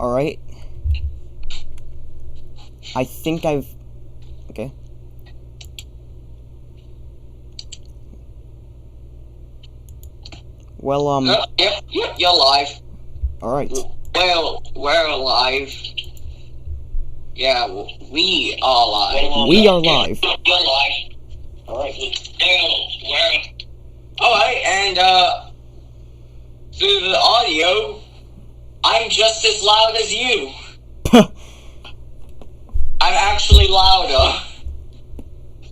Alright. I think I've... Okay. Well, Yep, you're live. Alright. Well, we're live. Yeah, we are live. We are live. You're live. Alright. Alright, and, through the audio, I'm just as loud as you. I'm actually louder.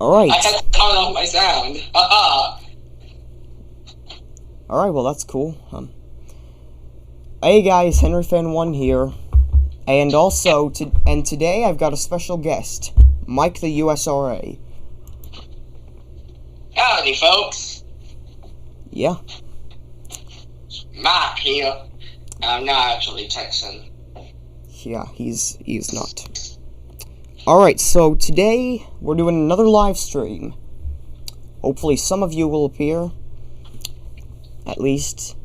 Alright. I had to turn off my sound. Haha. Alright, well that's cool. Hey guys, HenryFan1 here. And also, today I've got a special guest, Mike the USRA. Howdy, folks. Yeah. Mike here. I'm not actually Texan. Yeah, he's not. Alright, so today we're doing another live stream. Hopefully some of you will appear. At least.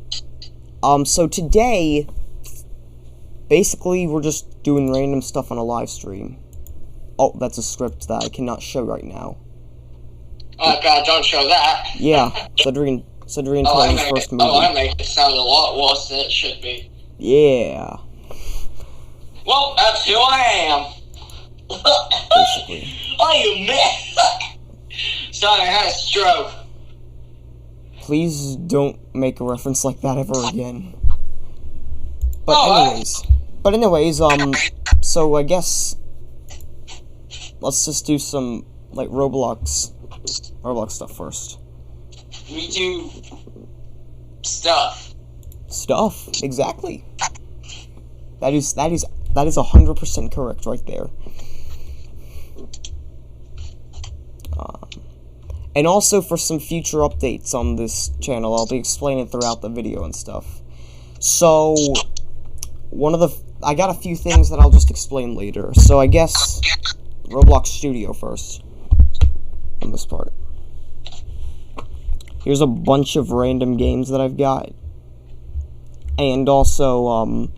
So today, basically we're just doing random stuff on a live stream. Oh, that's a script that I cannot show right now. Oh god, don't show that. Yeah, Cedric Cohen's first movie. Oh, I make it sound a lot worse than it should be. Yeah. Well, that's who I am. Basically. Oh, you man. Sorry, I had a stroke. Please don't make a reference like that ever again. But anyways, so I guess let's just do some like Roblox stuff first. We do stuff. Stuff, exactly. That is 100% correct right there. And also for some future updates on this channel, I'll be explaining throughout the video and stuff. So, I got a few things that I'll just explain later. So I guess Roblox Studio first on this part. Here's a bunch of random games that I've got. And also,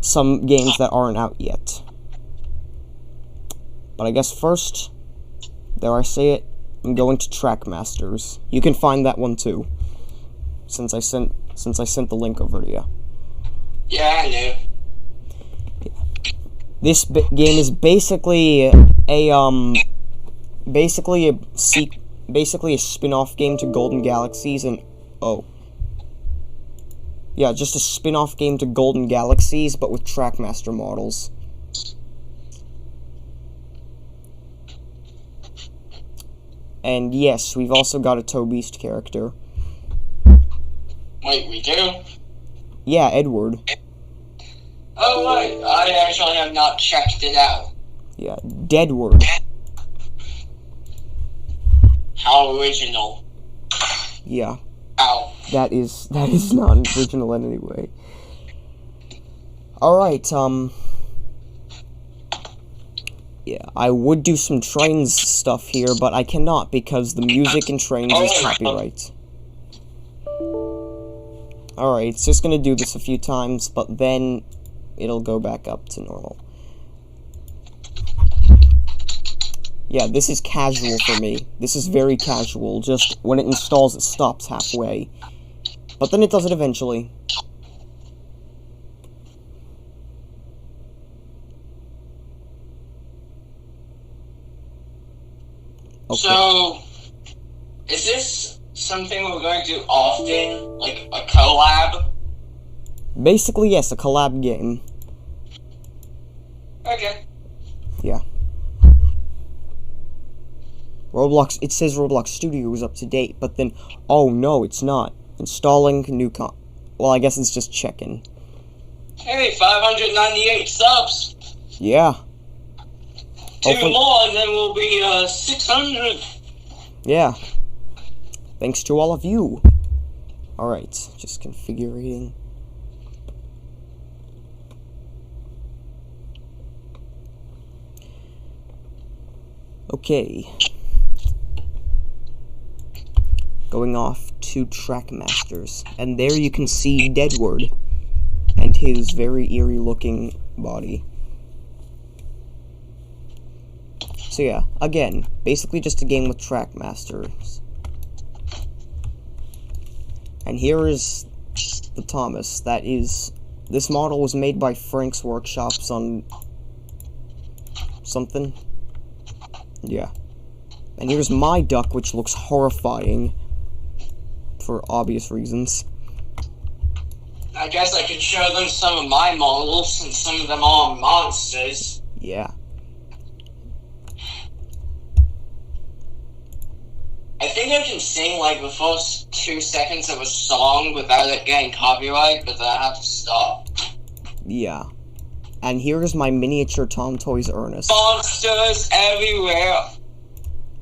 some games that aren't out yet. But I guess first, there I say it, I'm going to Trackmasters. You can find that one too, since I sent the link over to you. Yeah, I knew. Yeah. This game is basically a spin-off game to Golden Galaxies and yeah, just a spin-off game to Golden Galaxies, but with Trackmaster models. And yes, we've also got a Tobeast character. Wait, we do? Yeah, Edward. Oh, right. I actually have not checked it out. Yeah, Deadward. How original. Yeah. Ow. That is not original in any way. Alright, yeah, I would do some Trains stuff here, but I cannot because the music in Trains is copyright. Alright, it's just gonna do this a few times, but then it'll go back up to normal. Yeah, this is casual for me. This is very casual, just when it installs it stops halfway. But then it does it eventually. Okay. So, is this something we're going to do often? Like a collab? Basically, yes, a collab game. Okay. Yeah. Roblox, it says Roblox Studio is up to date, but then, oh no, it's not. Installing new well, I guess it's just checking. Hey, 598 subs! Yeah. Two more, and then we'll be, 600. Yeah. Thanks to all of you. Alright, just configuring. Okay. Going off to Trackmasters. And there you can see Deadward. and his very eerie looking body. So yeah, again, basically just a game with Trackmasters. And here is the Thomas. This model was made by Frank's Workshops on something. Yeah. And here's my duck, which looks horrifying for obvious reasons. I guess I could show them some of my models, since some of them are monsters. Yeah. I think I can sing, like, the first 2 seconds of a song without it getting copyright, but then I have to stop. Yeah. And here's my miniature Tom Toys Ernest. Monsters everywhere!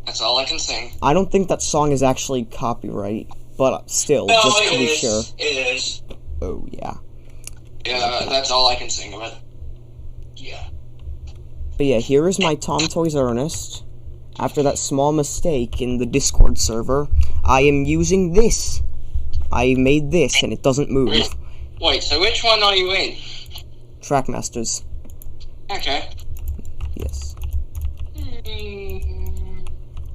That's all I can sing. I don't think that song is actually copyright, but still, No, just to it be is. sure. It is. Oh, yeah. Yeah, that's all I can sing of it. Yeah. But yeah, here is my Tom Toys Ernest. After that small mistake in the Discord server, I am using this. I made this, and it doesn't move. Wait, so which one are you in? Trackmasters. Okay. Yes.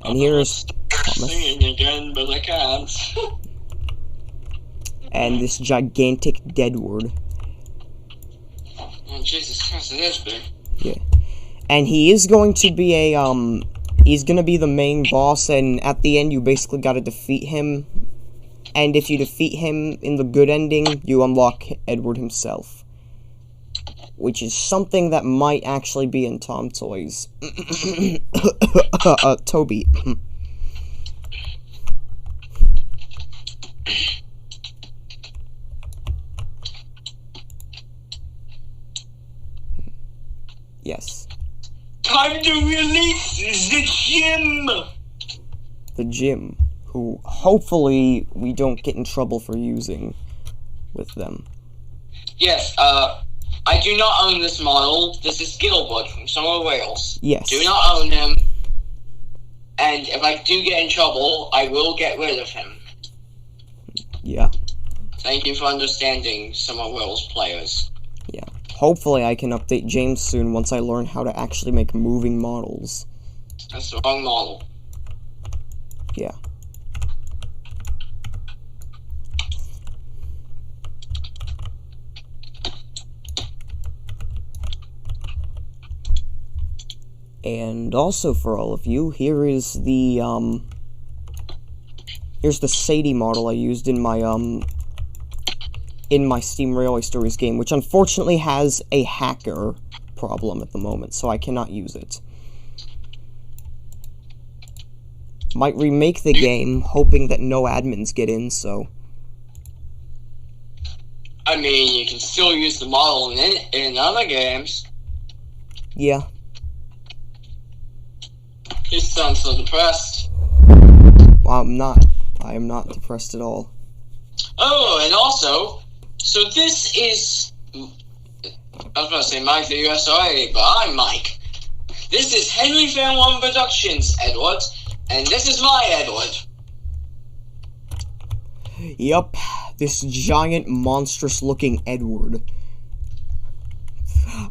And here's Thomas. Singing again, but I can't. And this gigantic Deadwood. Oh, Jesus Christ, it is big. Yeah. And he is going to be a, he's gonna be the main boss, and at the end you basically gotta defeat him. And if you defeat him in the good ending, you unlock Edward himself. Which is something that might actually be in Tom Toys. Toby. Yes. Time to release the gym! The gym, who hopefully we don't get in trouble for using with them. Yes, I do not own this model. This is Gilbert from somewhere Wales. Yes. Do not own him. And if I do get in trouble, I will get rid of him. Yeah. Thank you for understanding somewhere Wales players. Yeah. Hopefully I can update James soon once I learn how to actually make moving models. That's the wrong model. Yeah. And also for all of you, here's the Sadie model I used in my Steam Railway Stories game, which unfortunately has a hacker problem at the moment, so I cannot use it. Might remake the game, hoping that no admins get in, so... I mean, you can still use the model in other games. Yeah. You sound so depressed. Well, I'm not. I am not depressed at all. Oh, and also, so this is... I was about to say Mike the USRA, but I'm Mike. This is Henry Fan 1 Productions, Edward, and this is my Edward. Yup, this giant, monstrous-looking Edward.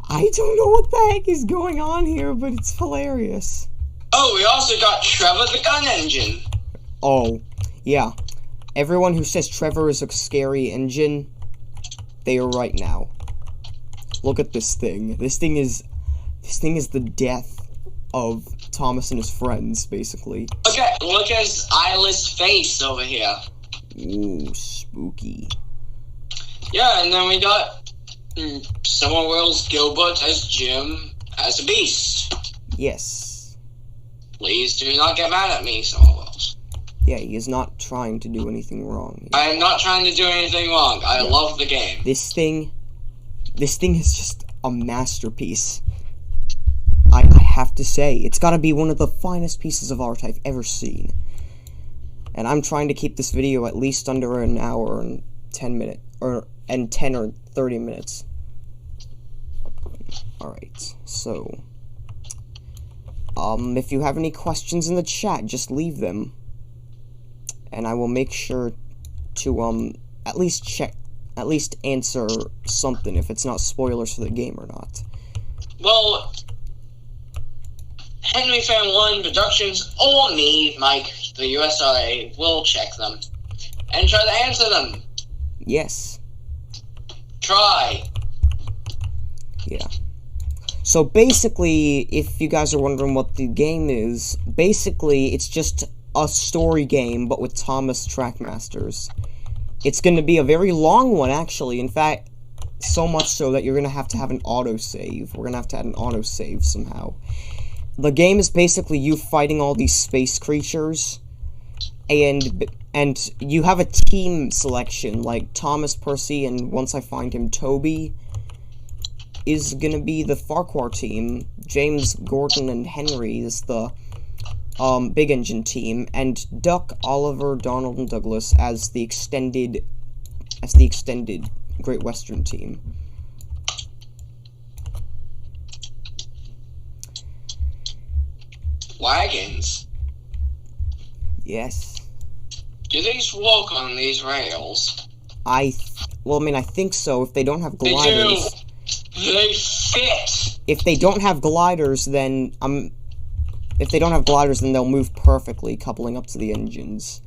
I don't know what the heck is going on here, but it's hilarious. Oh, we also got Trevor the Gun Engine. Oh, yeah. Everyone who says Trevor is a scary engine, they are right now. Look at this thing. This thing is the death of Thomas and his friends, basically. Okay, look at his eyeless face over here. Ooh, spooky. Yeah, and then we got Someone Will's Gilbert as Jim as a beast. Yes. Please do not get mad at me, Someone Wills. Yeah, he is not trying to do anything wrong. I am not trying to do anything wrong. I love the game. This thing is just a masterpiece. I have to say, it's gotta be one of the finest pieces of art I've ever seen. And I'm trying to keep this video at least under an hour and 10 minutes, or 10 or 30 minutes. Alright, so... if you have any questions in the chat, just leave them. And I will make sure to, at least check at least answer something if it's not spoilers for the game or not. Well, Henry Fan 1 Productions or me, Mike, the USRA, will check them and try to answer them. Yes. Try. Yeah. So basically, if you guys are wondering what the game is, basically it's just a story game, but with Thomas Trackmasters. It's going to be a very long one, actually. In fact, so much so that you're going to have an autosave. We're going to have to add an autosave somehow. The game is basically you fighting all these space creatures, and you have a team selection, like Thomas, Percy, and once I find him, Toby is going to be the Farquhar team. James, Gordon, and Henry is the Big Engine team, and Duck, Oliver, Donald, and Douglas as the extended Great Western team. Wagons. Yes. Do these walk on these rails? I think so. If they don't have gliders. They do. They fit. If they don't have gliders, then they'll move perfectly, coupling up to the engines.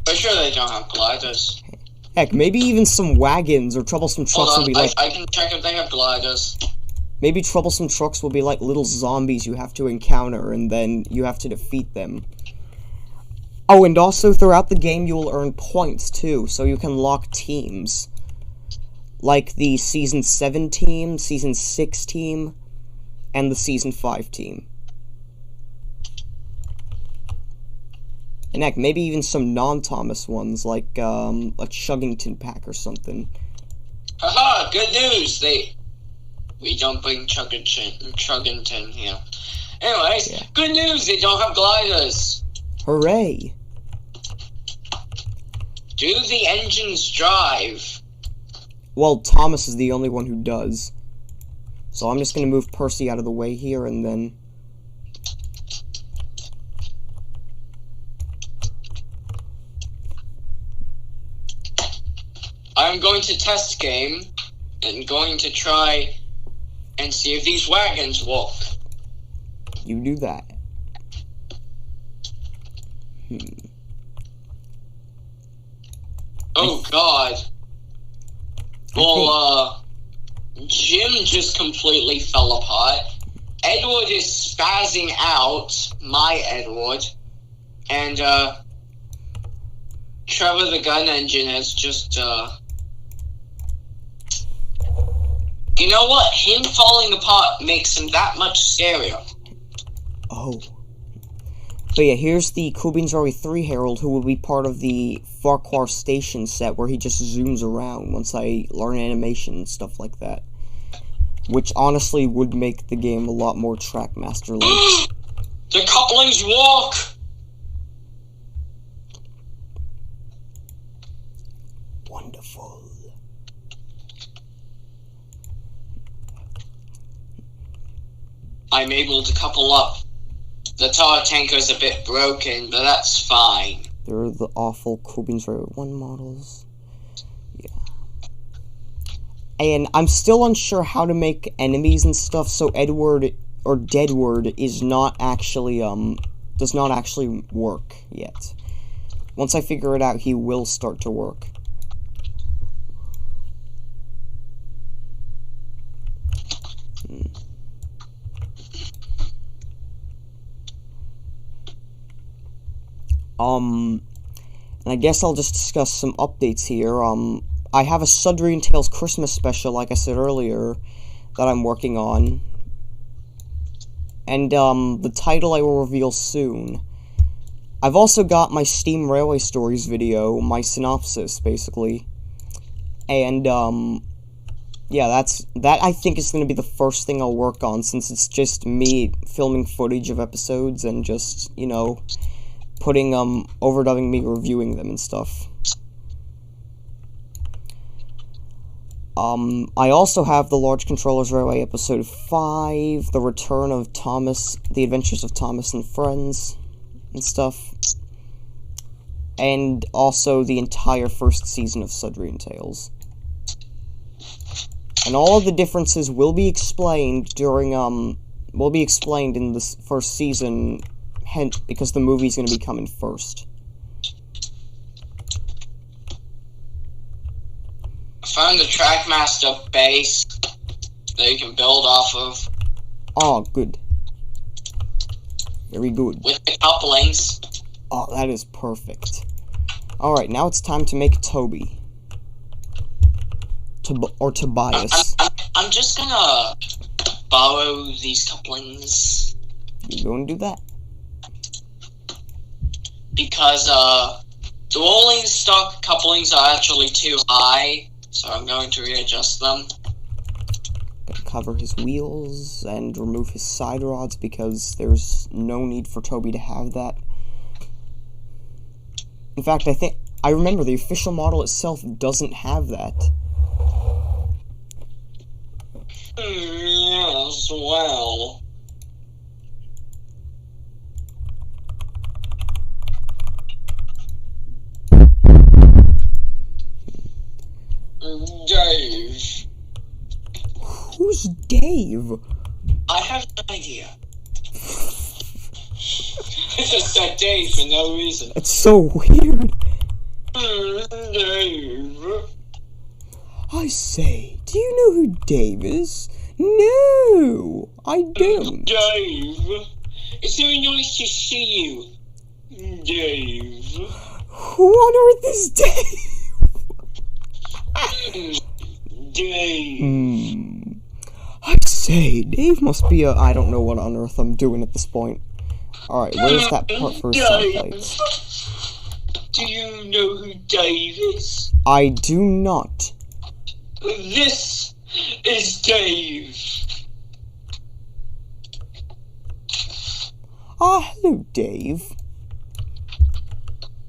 For sure they don't have gliders. Heck, maybe even some wagons or troublesome trucks will be like... I can check if they have gliders. Maybe troublesome trucks will be like little zombies you have to encounter, and then you have to defeat them. Oh, and also throughout the game you will earn points, too, so you can lock teams. Like the Season 7 team, Season 6 team, and the Season 5 team. And heck, maybe even some non-Thomas ones, like a Chuggington pack or something. Haha, good news! We don't bring Chuggington here. Anyways, yeah. Good news, they don't have gliders. Hooray! Do the engines drive? Well, Thomas is the only one who does. So I'm just gonna move Percy out of the way here, and then... I'm going to test game, and going to try and see if these wagons walk. You do that. Oh god. Well, Jim just completely fell apart. Edward is spazzing out, my Edward. And, Trevor the gun engine has just, You know what? Him falling apart makes him that much scarier. Oh. But yeah, here's the Coolbeans Rally 3 Herald, who will be part of the Farquhar Station set, where he just zooms around once I learn animation and stuff like that. Which honestly would make the game a lot more Trackmaster-like. The couplings walk! Wonderful. I'm able to couple up. The tar tanker's a bit broken, but that's fine. They're the awful Coolbeans Rally 1 models. Yeah. And I'm still unsure how to make enemies and stuff, so Edward, or Deadward, is not actually, does not actually work yet. Once I figure it out, he will start to work. And I guess I'll just discuss some updates here. I have a Sudbury and Tales Christmas special, like I said earlier, that I'm working on. And, the title I will reveal soon. I've also got my Steam Railway Stories video, my synopsis, basically. And, yeah, that I think is going to be the first thing I'll work on, since it's just me filming footage of episodes and just, you know, putting, overdubbing me reviewing them and stuff. I also have the Large Controllers Railway Episode 5, The Return of Thomas, The Adventures of Thomas and Friends, and stuff. And also the entire first season of Sudbury and Tales. And all of the differences will be explained during, will be explained in this first season, hence, because the movie's gonna be coming first. I found the Trackmaster base that you can build off of. Oh, good. Very good. With the couplings. Oh, that is perfect. Alright, now it's time to make Toby. Or Tobias. I'm just gonna borrow these couplings. You go and do that. Because, the rolling stock couplings are actually too high, so I'm going to readjust them. Gonna cover his wheels and remove his side rods because there's no need for Toby to have that. In fact, I remember the official model itself doesn't have that. Yes, well. Dave. Who's Dave? I have no idea. I just said Dave for no reason. It's so weird. Dave. I say, do you know who Dave is? No, I don't. Dave. It's very nice to see you. Dave. Who on earth is Dave? Dave. I say, Dave must be a... I don't know what on earth I'm doing at this point. Alright, where's that part for his soundbites? Do you know who Dave is? I do not. This is Dave. Ah, hello, Dave.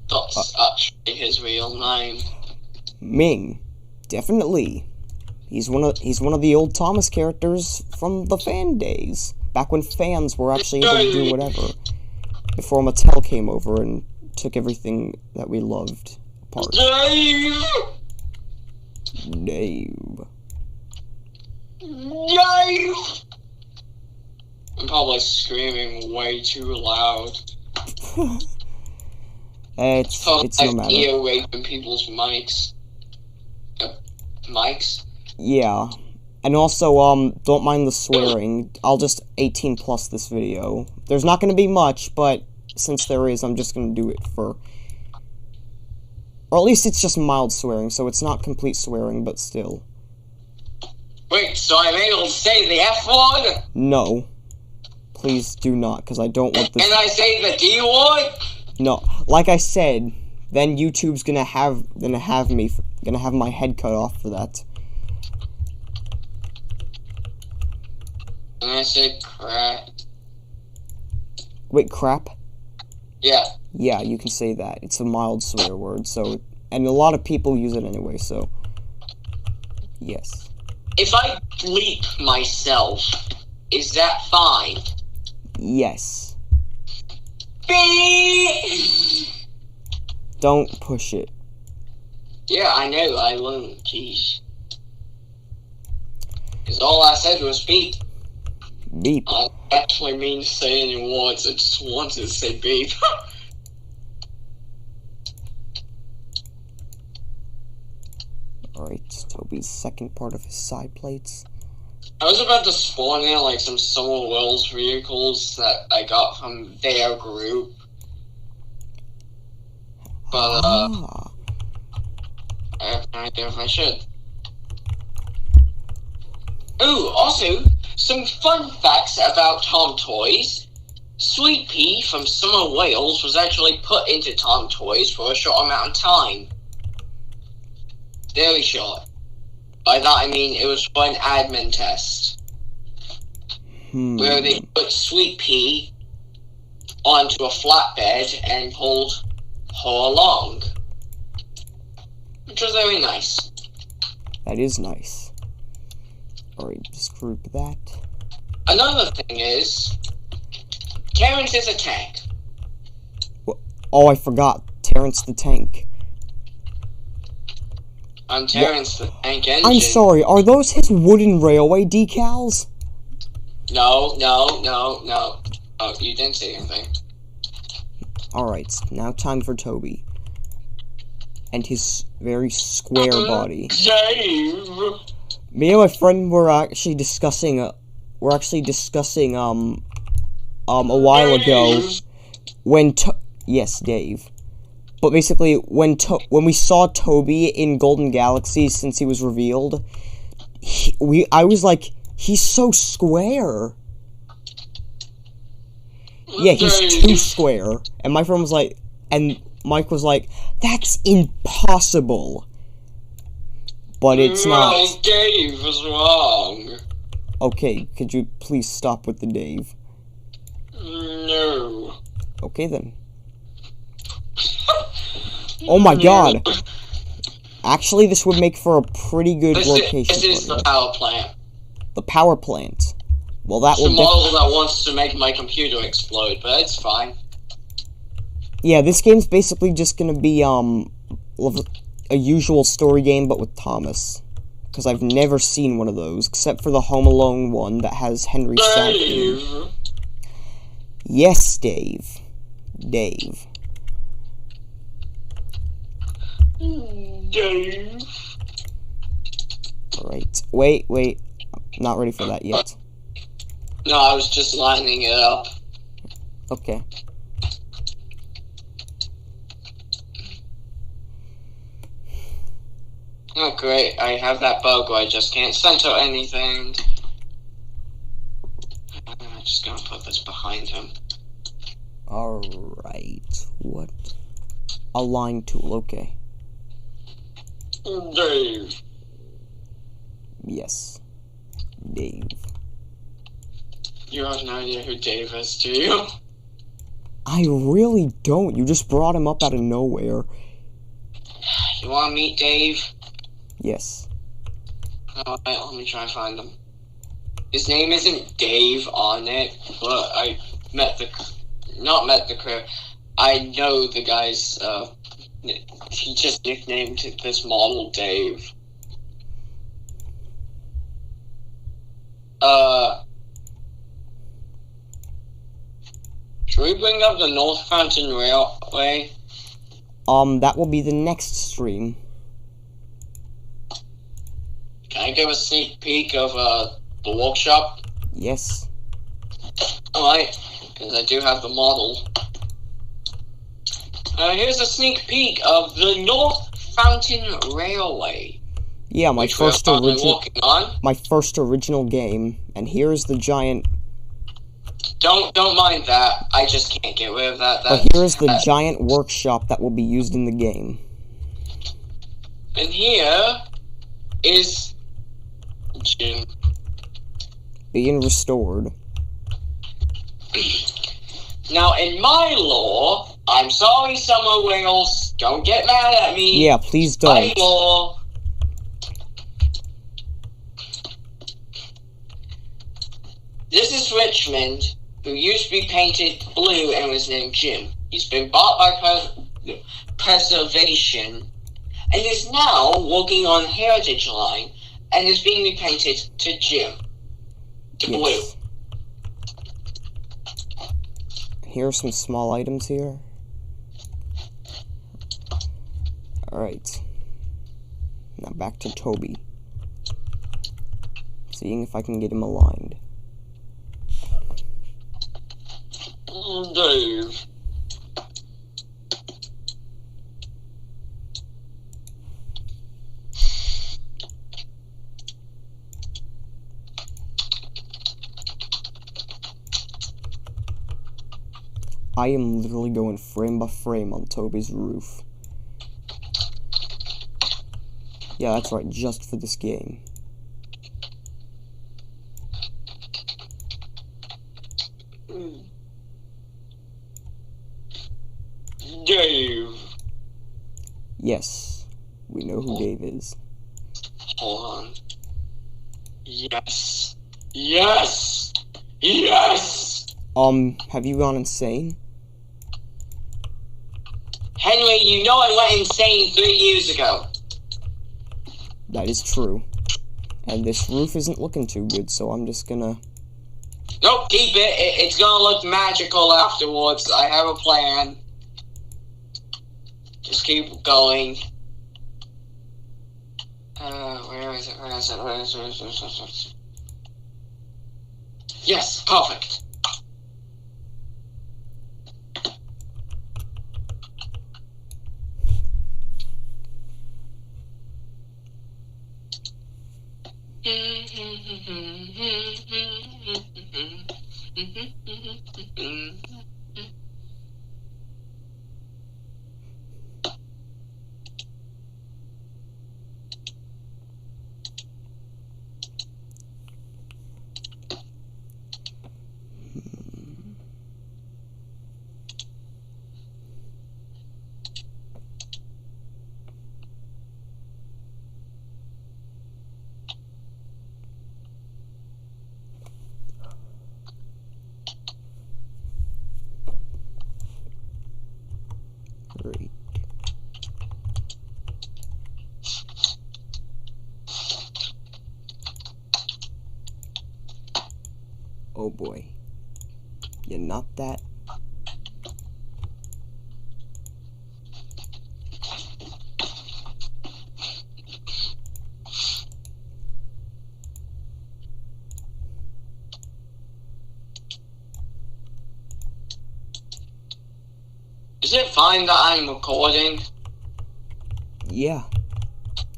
That's actually his real name. Ming. Definitely. He's one of the old Thomas characters from the fan days. Back when fans were actually able to do whatever. Before Mattel came over and took everything that we loved apart. Dave! Dave. Dave! I'm probably screaming way too loud. It's no matter. Ear raping people's mics. Mics? Yeah. And also, don't mind the swearing. I'll just 18 plus this video. There's not gonna be much, but since there is, I'm just gonna do it for... Or at least it's just mild swearing, so it's not complete swearing, but still. Wait, so I'm able to say the F word? No. Please do not, because I don't want this... And I say the D word? No. Like I said, then YouTube's gonna have my head cut off for that. And I say crap. Wait, crap? Yeah. Yeah, you can say that. It's a mild swear word, so... And a lot of people use it anyway, so... Yes. If I bleep myself, is that fine? Yes. Beep! Don't push it. Yeah, I know, I won't, jeez. Because all I said was beep. Beep. I don't actually mean to say any words, I just wanted to say beep. Alright, Toby's second part of his side plates. I was about to spawn in like some Summer Wells vehicles that I got from their group. But, I have no idea if I should. Ooh, also, some fun facts about Tom Toys. Sweet Pea from Summer Wales was actually put into Tom Toys for a short amount of time. Very short. By that I mean it was for an admin test. Where they put Sweet Pea onto a flatbed and pulled her along. Which was very nice. That is nice. Alright, just group that. Another thing is, Terrence is a tank. Oh, I forgot. Terrence the Tank. I'm Terrence the Tank Engine. I'm sorry, are those his wooden railway decals? No. Oh, you didn't say anything. Alright, now time for Toby. And his very square body. Dave! Me and my friend were actually discussing, a while ago, yes, Dave. But basically, when we saw Toby in Golden Galaxy, since he was revealed, I was like, he's so square. Yeah, he's too square. And my friend was like, and Mike was like, that's impossible. But it's not. No, Dave was wrong. Okay, could you please stop with the Dave? No. Okay then. Oh my god. Actually, this would make for a pretty good location. This is the power plant. The power plant. Well, that It's will a model that wants to make my computer explode, but it's fine. Yeah, this game's basically just gonna be, a usual story game, but with Thomas. Because I've never seen one of those, except for the Home Alone one that has Henry Dave! Sackler. Yes, Dave. Dave. Dave. Alright. Wait. I'm not ready for that yet. No, I was just lining it up. Okay. Oh, great. I have that bug where I just can't center anything. I'm just gonna put this behind him. Alright. What? Align tool, okay. Dave. Yes. Dave. You have no idea who Dave is, do you? I really don't. You just brought him up out of nowhere. You wanna meet Dave? Yes. Alright, let me try and find him. His name isn't Dave on it, but I not met the crew. I know the guy's, he just nicknamed this model Dave. Should we bring up the North Fountain Railway? That will be the next stream. Can I give a sneak peek of, the workshop? Yes. Alright, because I do have the model. Here's a sneak peek of the North Fountain Railway. Yeah, my first original game, and here's the giant. Don't mind that. I just can't get rid of that. But here's the giant workshop that will be used in the game. And here is Jim being restored. Now, in my lore, I'm sorry, Summer Wales, don't get mad at me. Yeah, please don't. My lore. This is Richmond, who used to be painted blue and was named Jim. He's been bought by Preservation and is now working on Heritage Line and is being repainted to Jim. To blue. Here are some small items here. Alright. Now back to Toby. Seeing if I can get him aligned. Dave. I am literally going frame by frame on Toby's roof. Yeah, that's right, just for this game. Dave. Yes, we know who Dave is. Hold on. Yes. Yes! Yes! Have you gone insane? Henry, you know I went insane 3 years ago. That is true. And this roof isn't looking too good, so I'm just gonna... Nope, keep it. It's gonna look magical afterwards. I have a plan. Just keep going. Where is it? Where is it? Where is it? Where is it? Where is it? Yes, perfect. Great. Oh boy. You're not that. Is it fine that I'm recording? Yeah.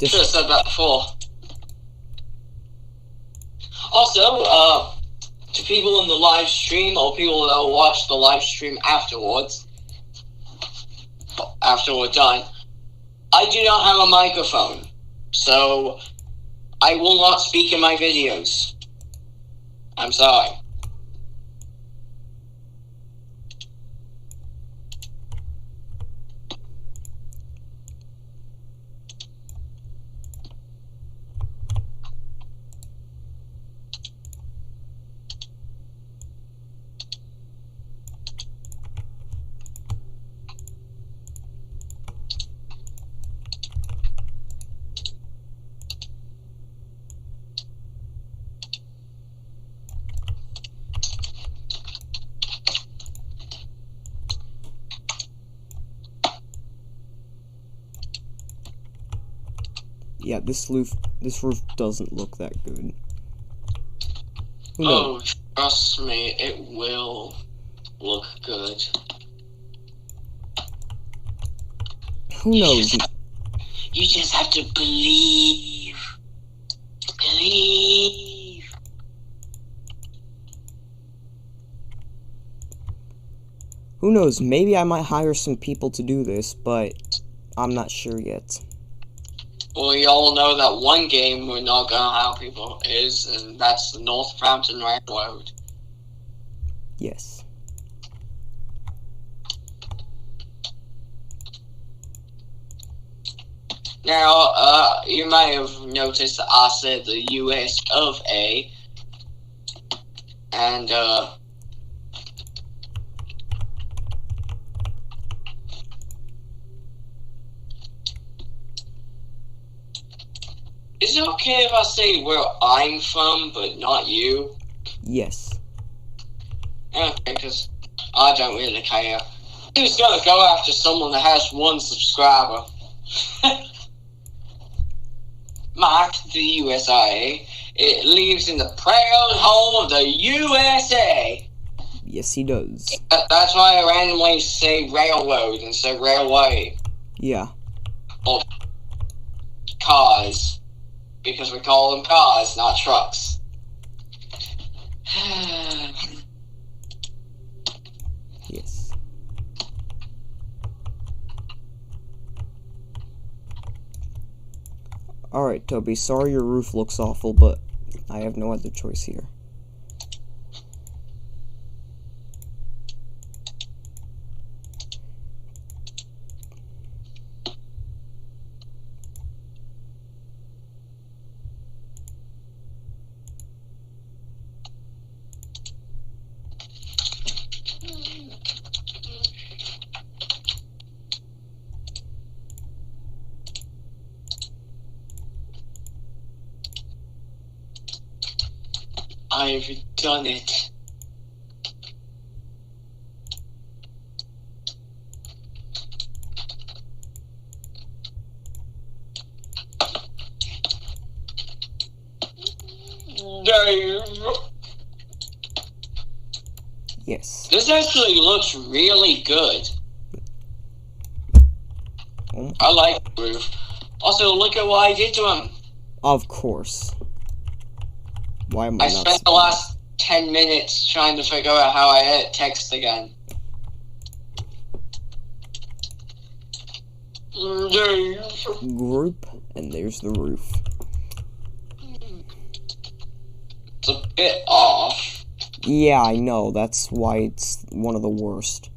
Should have said that before. Also, to people in the live stream or people that will watch the live stream afterwards, after we're done, I do not have a microphone, so I will not speak in my videos. I'm sorry. Yeah, this roof doesn't look that good. Who knows? Oh, trust me, it will look good. Who knows? You just have to believe. Believe. Who knows? Maybe I might hire some people to do this, but I'm not sure yet. Well, we all know that one game we're not gonna have people is, and that's the Northampton Railroad. Yes. Now, you might have noticed that I said the US of A, and, is it okay if I say where I'm from, but not you? Yes. Okay, because I don't really care. Who's gonna go after someone that has 1 subscriber? Mark the USRA. It lives in the proud home of the USA. Yes, he does. That's why I randomly say railroad instead of railway. Yeah. Or cars. Because we call them cars, not trucks. Yes. Alright, Toby, sorry your roof looks awful, but I have no other choice here. I've done it. Dave. Yes. This actually looks really good. Oh. I like the roof. Also, look at what I did to him. Of course. Why am I I not spent the last 10 minutes trying to figure out how I edit text again. Group, and there's the roof. It's a bit off. Yeah, I know. That's why it's one of the worst.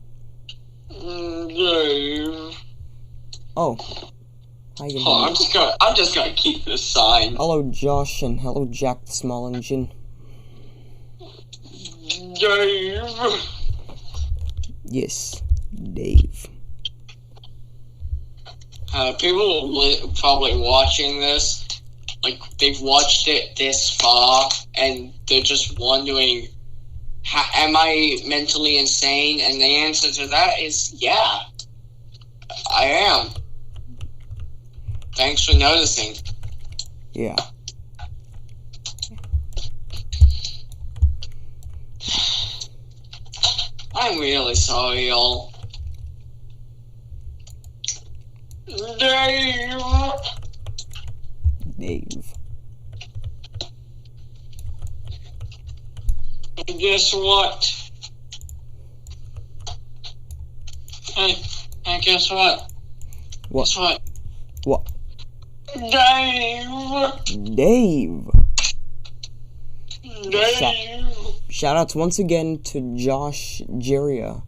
Oh. Hi, good Oh, I'm just gonna keep this sign. Hello, Josh, and hello, Jack the Small Engine. Dave. Yes, Dave. People probably watching this, like, they've watched it this far, and they're just wondering, am I mentally insane? And the answer to that is, yeah, I am. Thanks for noticing. Yeah. I'm really sorry, y'all. Dave. Guess what? Hey, guess what? What? Guess what? What? Dave. Shoutouts once again to Josh Jeria.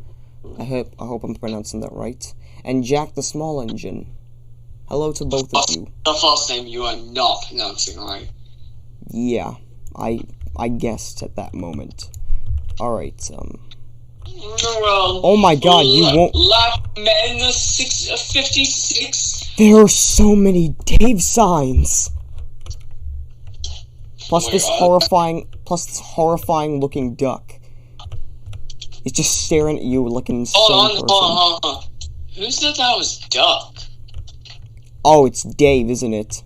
I hope I'm pronouncing that right. And Jack the Small Engine. Hello to both of you. The first name you are not pronouncing right. Yeah, I guessed at that moment. Alright, Well, oh my god, you won't. Last men 56. There are so many Dave signs. Plus this horrifying looking duck. He's just staring at you like an insane person. Hold on. Who said that was duck? Oh, it's Dave, isn't it?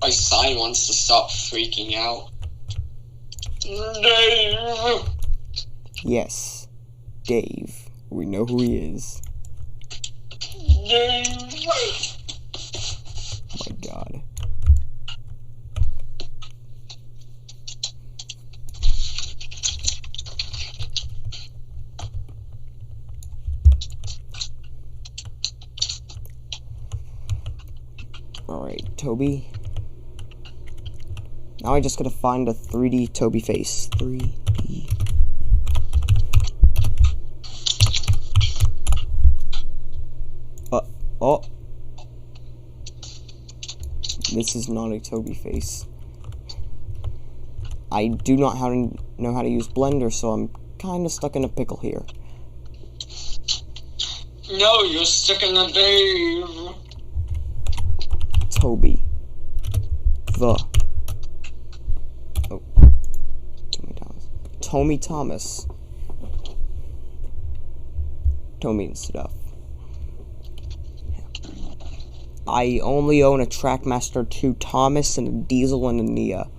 My sign wants to stop freaking out. Dave. Yes, Dave. We know who he is. Dave. Oh my god. Alright, Toby. Now I just gotta find a 3D Toby face. 3D. Oh. This is not a Toby face. I do not know how to use Blender, so I'm kinda stuck in a pickle here. No, you're stuck in the Dave. Toby. Oh. Tommy Thomas. Tommy and stuff. I only own a Trackmaster 2 Thomas and a Diesel and a Nia.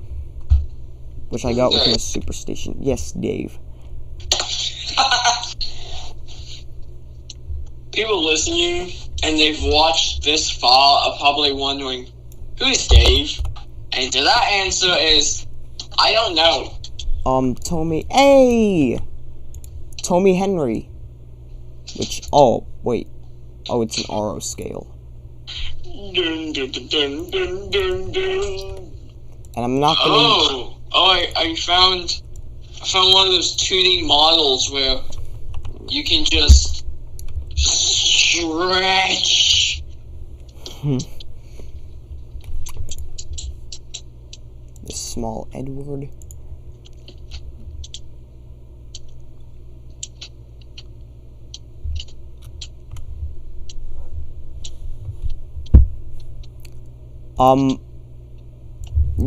Which I got with my Superstation. Yes, Dave. People listening and they've watched this far are probably wondering, who's Dave? And to that answer is, I don't know. Tommy. Hey! Tommy Henry. Which, oh, wait. Oh, it's an RO scale. Dun, dun, dun, dun, dun, dun. And I'm not gonna... I found one of those 2D models where you can just stretch. This small Edward.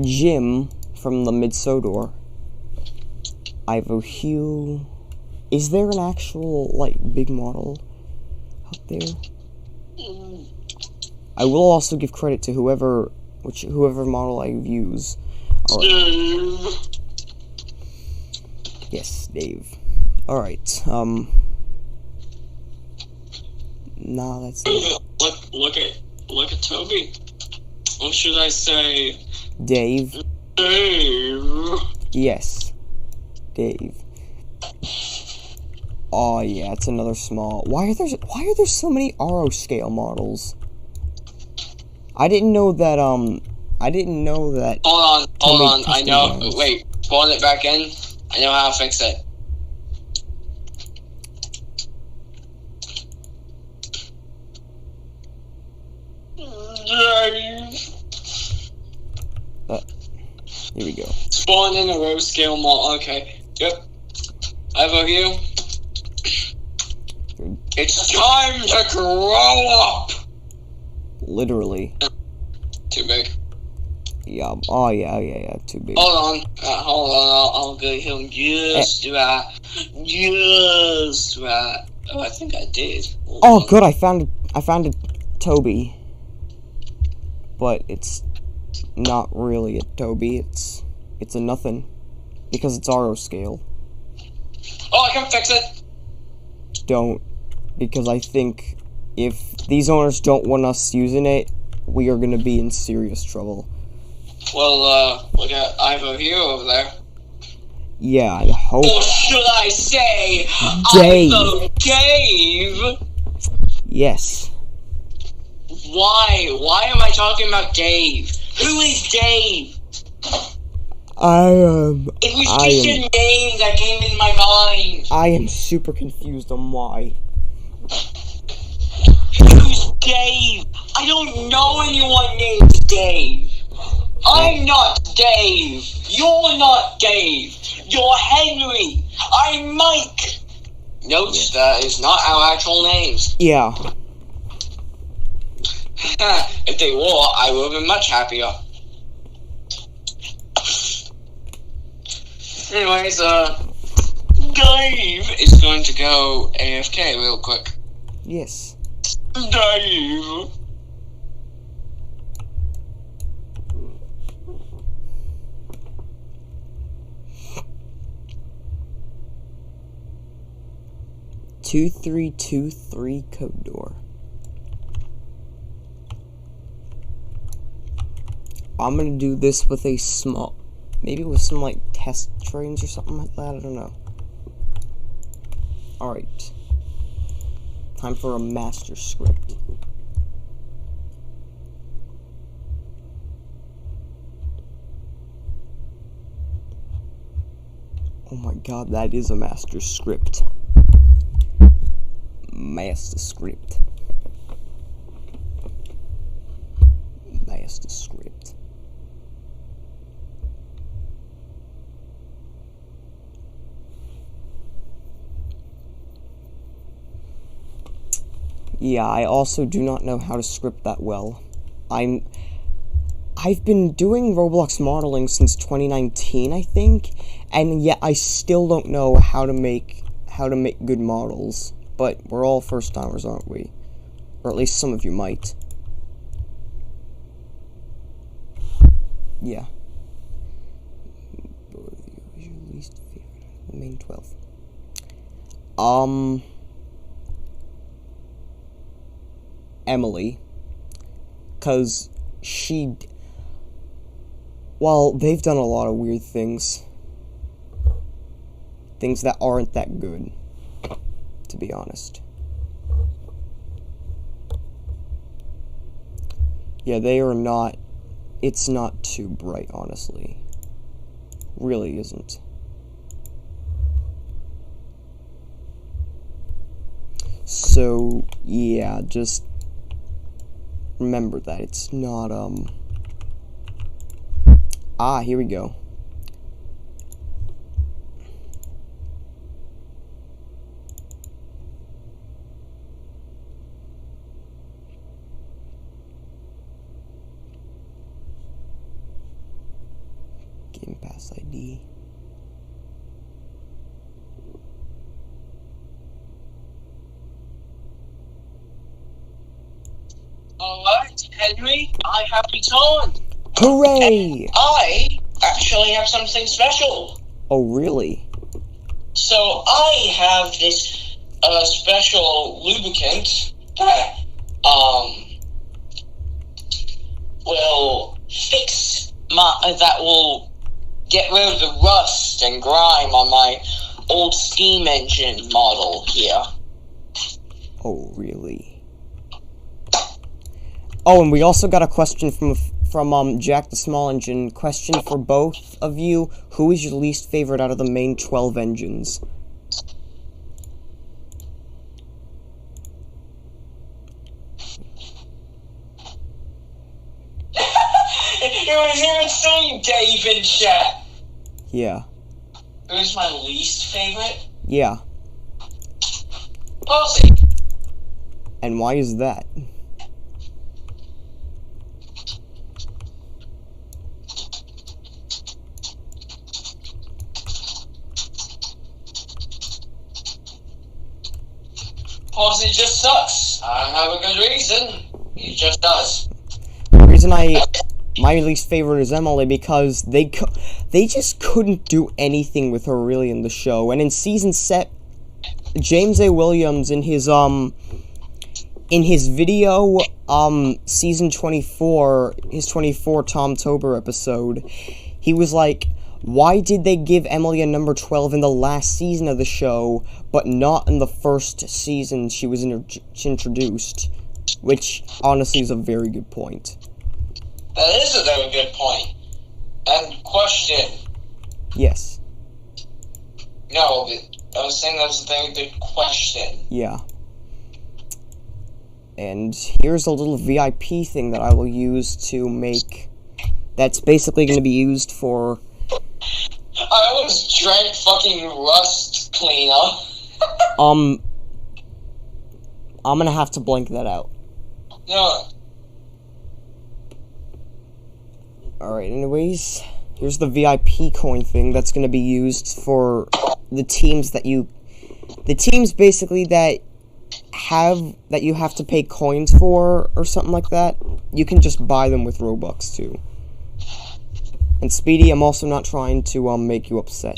Jim from the Midsodor. Ivo Hue. Is there an actual, like, big model up there? I will also give credit to whoever model I use. Alright. Yes, Dave. Alright, nah, that's it. Look at Toby. Or should I say Dave. Dave? Yes. Dave. Oh yeah, it's another small. Why are there so many RO scale models? I didn't know that Hold on, I know. Wait, spawn it back in. I know how to fix it. Here we go. Spawn in a row scale mod. Okay. Yep. Over here. It's time to grow up. Literally. Too big. Yeah. Oh yeah. Too big. Hold on. I'll get him just right. Just right. Oh, I think I did. Oh, good. I found a Toby. But it's not really a Toby. It's a nothing because it's RO scale. Oh, I can fix it. Don't, because I think if these owners don't want us using it, we are gonna be in serious trouble. Well, look at Ivo here over there. Yeah, I hope. Or should I say, Dave. Ivo Dave? Yes. Why? Why am I talking about Dave? Who is Dave? It was just a name that came in my mind. I am super confused on why. Who's Dave? I don't know anyone named Dave. I'm not Dave. You're not Dave. You're Henry. I'm Mike. Notes, that is not our actual names. Yeah. If they were, I would have been much happier. Anyways, Dave is going to go AFK real quick. Yes. Dave. Two 323 code door. I'm gonna do this with a small, maybe with some like test trains or something like that, I don't know. Alright. Time for a master script. Oh my god, that is a master script. Master script. Master script. Yeah, I also do not know how to script that well. I've been doing Roblox modeling since 2019, I think, and yet I still don't know how to make good models. But we're all first timers, aren't we? Or at least some of you might. Yeah. Your least favorite, main 12. Emily, cause well, they've done a lot of weird things that aren't that good, to be honest. Yeah, they are not, it's not too bright, honestly. Really isn't. So, yeah, just remember that it's not, here we go. Game class ID. Alright, Henry, I have returned. Hooray! I actually have something special. Oh, really? So I have this special lubricant that will that will get rid of the rust and grime on my old steam engine model here. Oh, really? Oh, and we also got a question from Jack the Small Engine. Question for both of you: who is your least favorite out of the main 12 engines? It was even saying Dave in chat. Yeah. Who's my least favorite? Yeah. Percy. And why is that? Percy just sucks. I don't have a good reason. He just does. The reason my least favorite is Emily because they just couldn't do anything with her really in the show. And in season set, James A. Williams in his video season 24, his 24 Tomtober episode, he was like, why did they give Emily a number 12 in the last season of the show, but not in the first season she was introduced? Which, honestly, is a very good point. That is a very good point. And question. Yes. No, I was saying that was a very good question. Yeah. And here's a little VIP thing that I will use to make... That's basically going to be used for... I almost drank fucking rust cleaner. I'm gonna have to blank that out. No. Alright, anyways, here's the VIP coin thing that's gonna be used for the teams that you... The teams, basically, that you have to pay coins for, or something like that. You can just buy them with Robux, too. And Speedy, I'm also not trying to, make you upset.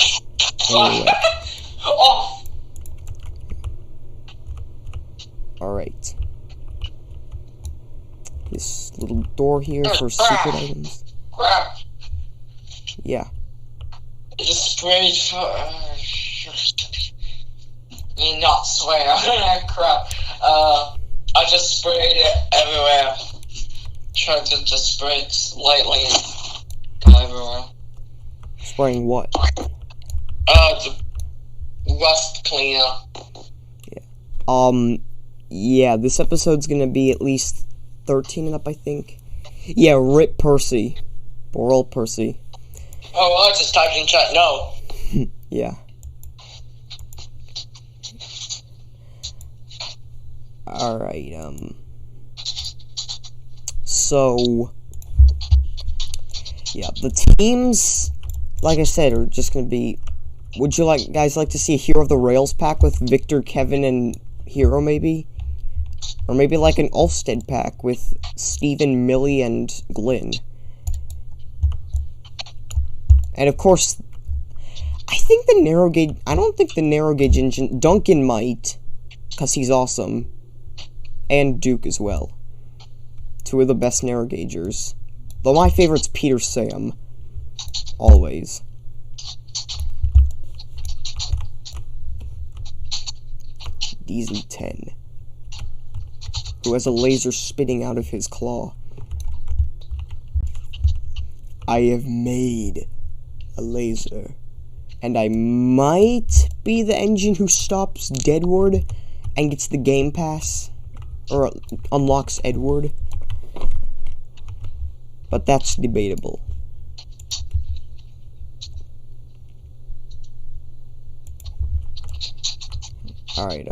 Anyway. Oh. Alright. This little door here for secret items. Crap. Yeah. I just sprayed not swear. Crap. I just sprayed it everywhere. Tried to just spray it lightly everywhere. Spraying what? The rust cleaner. Yeah, this episode's gonna be at least 13 and up, I think. Yeah, rip Percy. Poor old Percy. Oh, I just typed in chat, no. Yeah. Alright, so... Yeah, the teams, like I said, are just gonna be... Would you guys like to see a Hero of the Rails pack with Victor, Kevin, and Hero, maybe? Or maybe like an Ulstead pack with Steven, Millie, and Glynn. And of course, I don't think the narrow gauge engine, Duncan might, because he's awesome. And Duke as well. Two of the best narrow gaugers. Though my favorite's Peter Sam. Always. Diesel 10. Who has a laser spitting out of his claw. I have made a laser. And I might be the engine who stops Deadwood and gets the Game Pass. Or unlocks Edward. But that's debatable. Alright,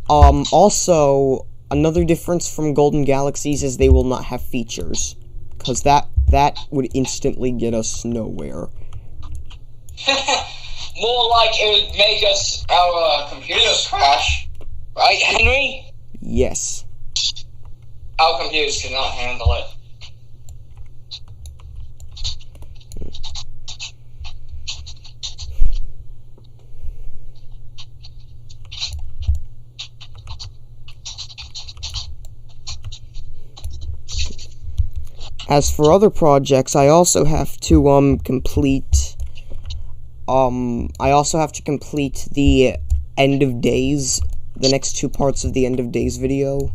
also, another difference from Golden Galaxies is they will not have features. Because that that would instantly get us nowhere. More like it would make our computers crash. Right, Henry? Yes. Our computers cannot handle it. As for other projects, I also have to complete the end of days, the next 2 parts of the end of days video,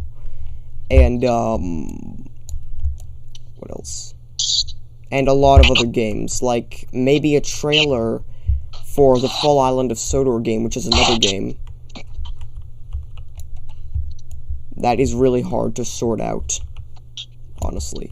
and what else? And a lot of other games, like maybe a trailer for the Full Island of Sodor game, which is another game that is really hard to sort out, honestly.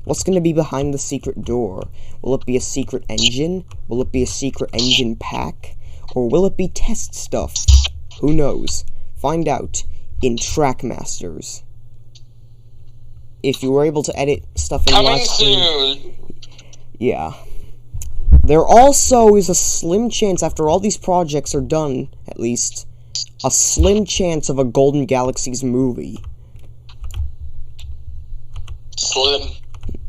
What's going to be behind the secret door? Will it be a secret engine? Will it be a secret engine pack? Or will it be test stuff? Who knows? Find out in Trackmasters. If you were able to edit stuff in Coming live stream, soon. yeah. There also is a slim chance, after all these projects are done, at least, a slim chance of a Golden Galaxies movie. Slim.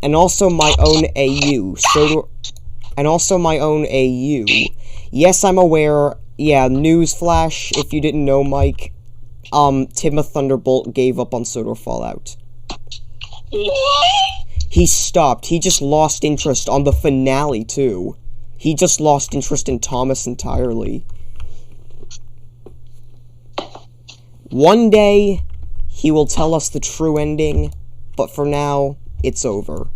And also my own AU. Yes, I'm aware. Yeah, newsflash, if you didn't know, Mike. Timma Thunderbolt gave up on Sodor Fallout. What? He stopped. He just lost interest on the finale, too. He just lost interest in Thomas entirely. One day, he will tell us the true ending, but for now, it's over.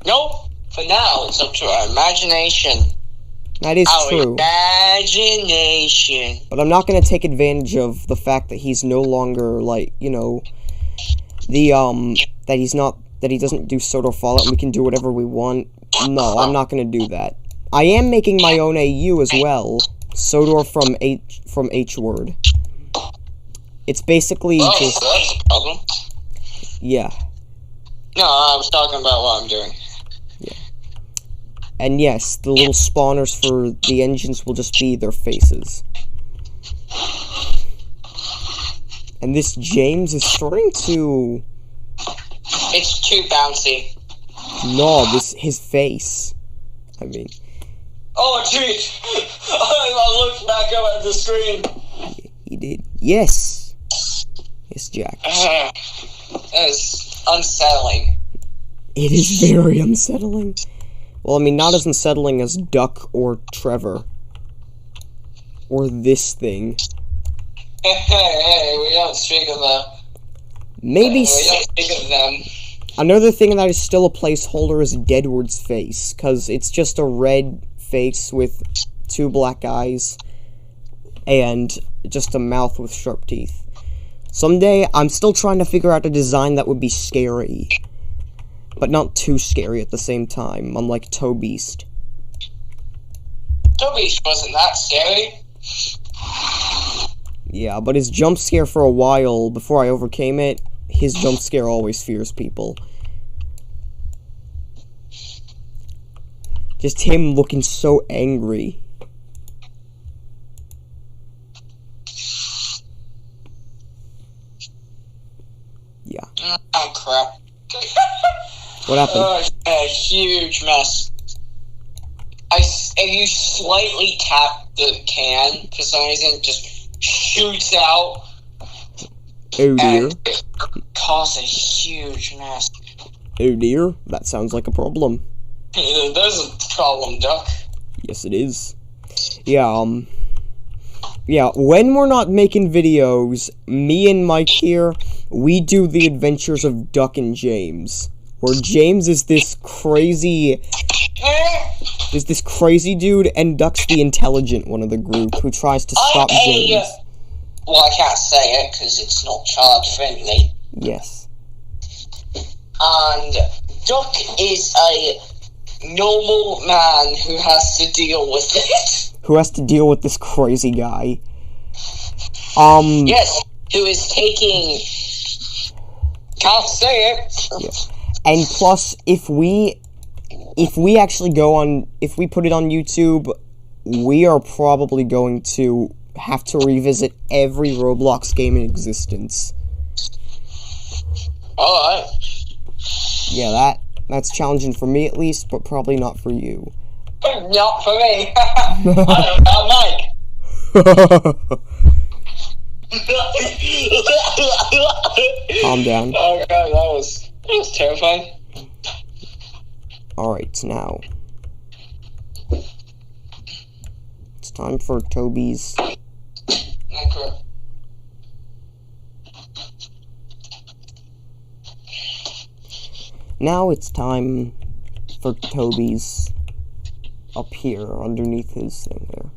Nope. For now, it's up to our imagination. That is true. Imagination. But I'm not gonna take advantage of the fact that he's no longer, like, you know, that he doesn't do Sodor Fallout and we can do whatever we want. No, I'm not gonna do that. I am making my own AU as well. Sodor from H-Word. It's basically just... that's a problem. Yeah. No, I was talking about what I'm doing. Yeah. And yes, the little spawners for the engines will just be their faces. And this James is starting to... It's too bouncy. No, his face. I mean... Oh, jeez! I looked back up at the screen. He did. Yes! Yes, Jack. That is unsettling. It is very unsettling. Well, I mean, not as unsettling as Duck or Trevor. Or this thing. Hey, we don't speak of them. Maybe... We don't speak of them. Another thing that is still a placeholder is Deadward's face, because it's just a red face with 2 black eyes, and just a mouth with sharp teeth. Someday, I'm still trying to figure out a design that would be scary, but not too scary at the same time, unlike Toebeast. Toebeast wasn't that scary. Yeah, but his jump scare for a while, before I overcame it, his jump scare always fears people. Just him looking so angry. Yeah. Oh, crap. What happened? Oh, it's a huge mess. If you slightly tap the can, for some reason, it just shoots out. Oh dear. And it causes a huge mess. Oh dear. That sounds like a problem. There's a problem, Duck. Yes, it is. Yeah, yeah, when we're not making videos, me and Mike here, we do the adventures of Duck and James. Where James is this crazy dude, and Duck's the intelligent one of the group who tries to stop James. Well, I can't say it because it's not child-friendly. Yes. And Duck is a normal man who has to deal with it. Who has to deal with this crazy guy. Yes, who is taking... Can't say it. Yeah. And plus, if we actually if we put it on YouTube, we are probably going to have to revisit every Roblox game in existence. Alright. Yeah, that's challenging for me at least, but probably not for you. Not for me. I don't know, Mike. Calm down. Oh god, that was terrifying. Alright, now. It's time for Toby's. Okay. Now it's time for Toby's up here, underneath his thing there.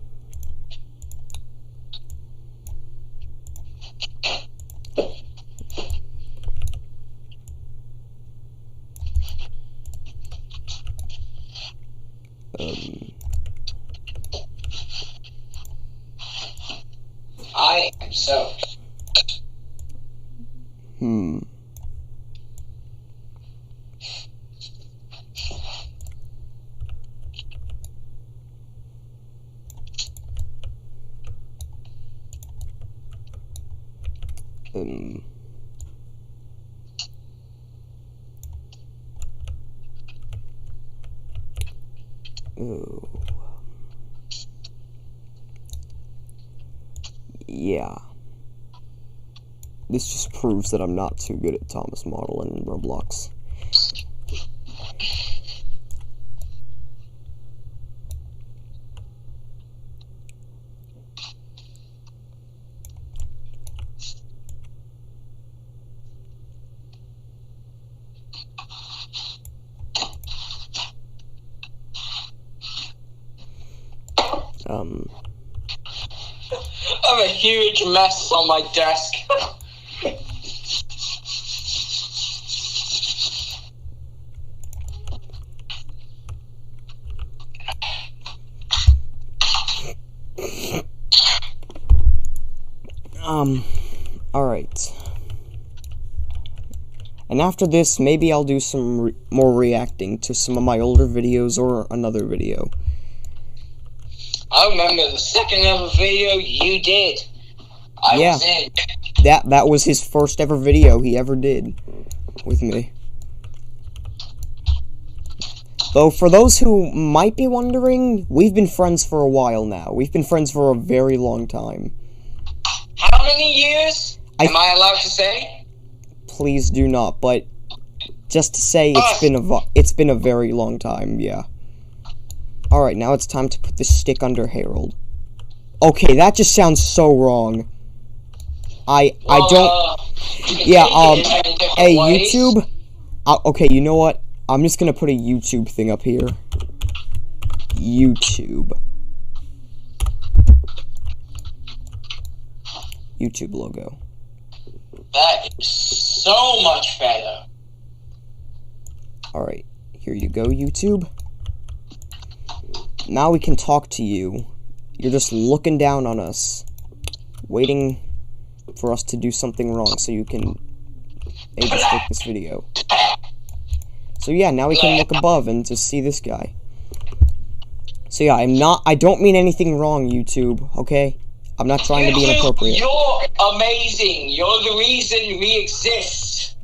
I am so. Oh. Yeah. This just proves that I'm not too good at Thomas modeling in Roblox. I have a huge mess on my desk. Alright. And after this, maybe I'll do some more reacting to some of my older videos or another video. I remember the second ever video you did. I was in. That was his first ever video he ever did with me. Though, for those who might be wondering, we've been friends for a while now. We've been friends for a very long time. How many years? Am I allowed to say? Please do not, but just to say it's been a very long time, yeah. Alright, now it's time to put the stick under Harold. Okay, that just sounds so wrong. I don't... Yeah, hey, ways. YouTube? Okay, you know what? I'm just gonna put a YouTube thing up here. YouTube. YouTube logo. That is so much better. Alright, here you go, YouTube. Now we can talk to you. You're just looking down on us, waiting for us to do something wrong so you can maybe stick this video. So yeah, now we can look above and just see this guy. So yeah, I don't mean anything wrong, YouTube, okay? I'm not trying to be inappropriate. You're amazing. You're the reason we exist.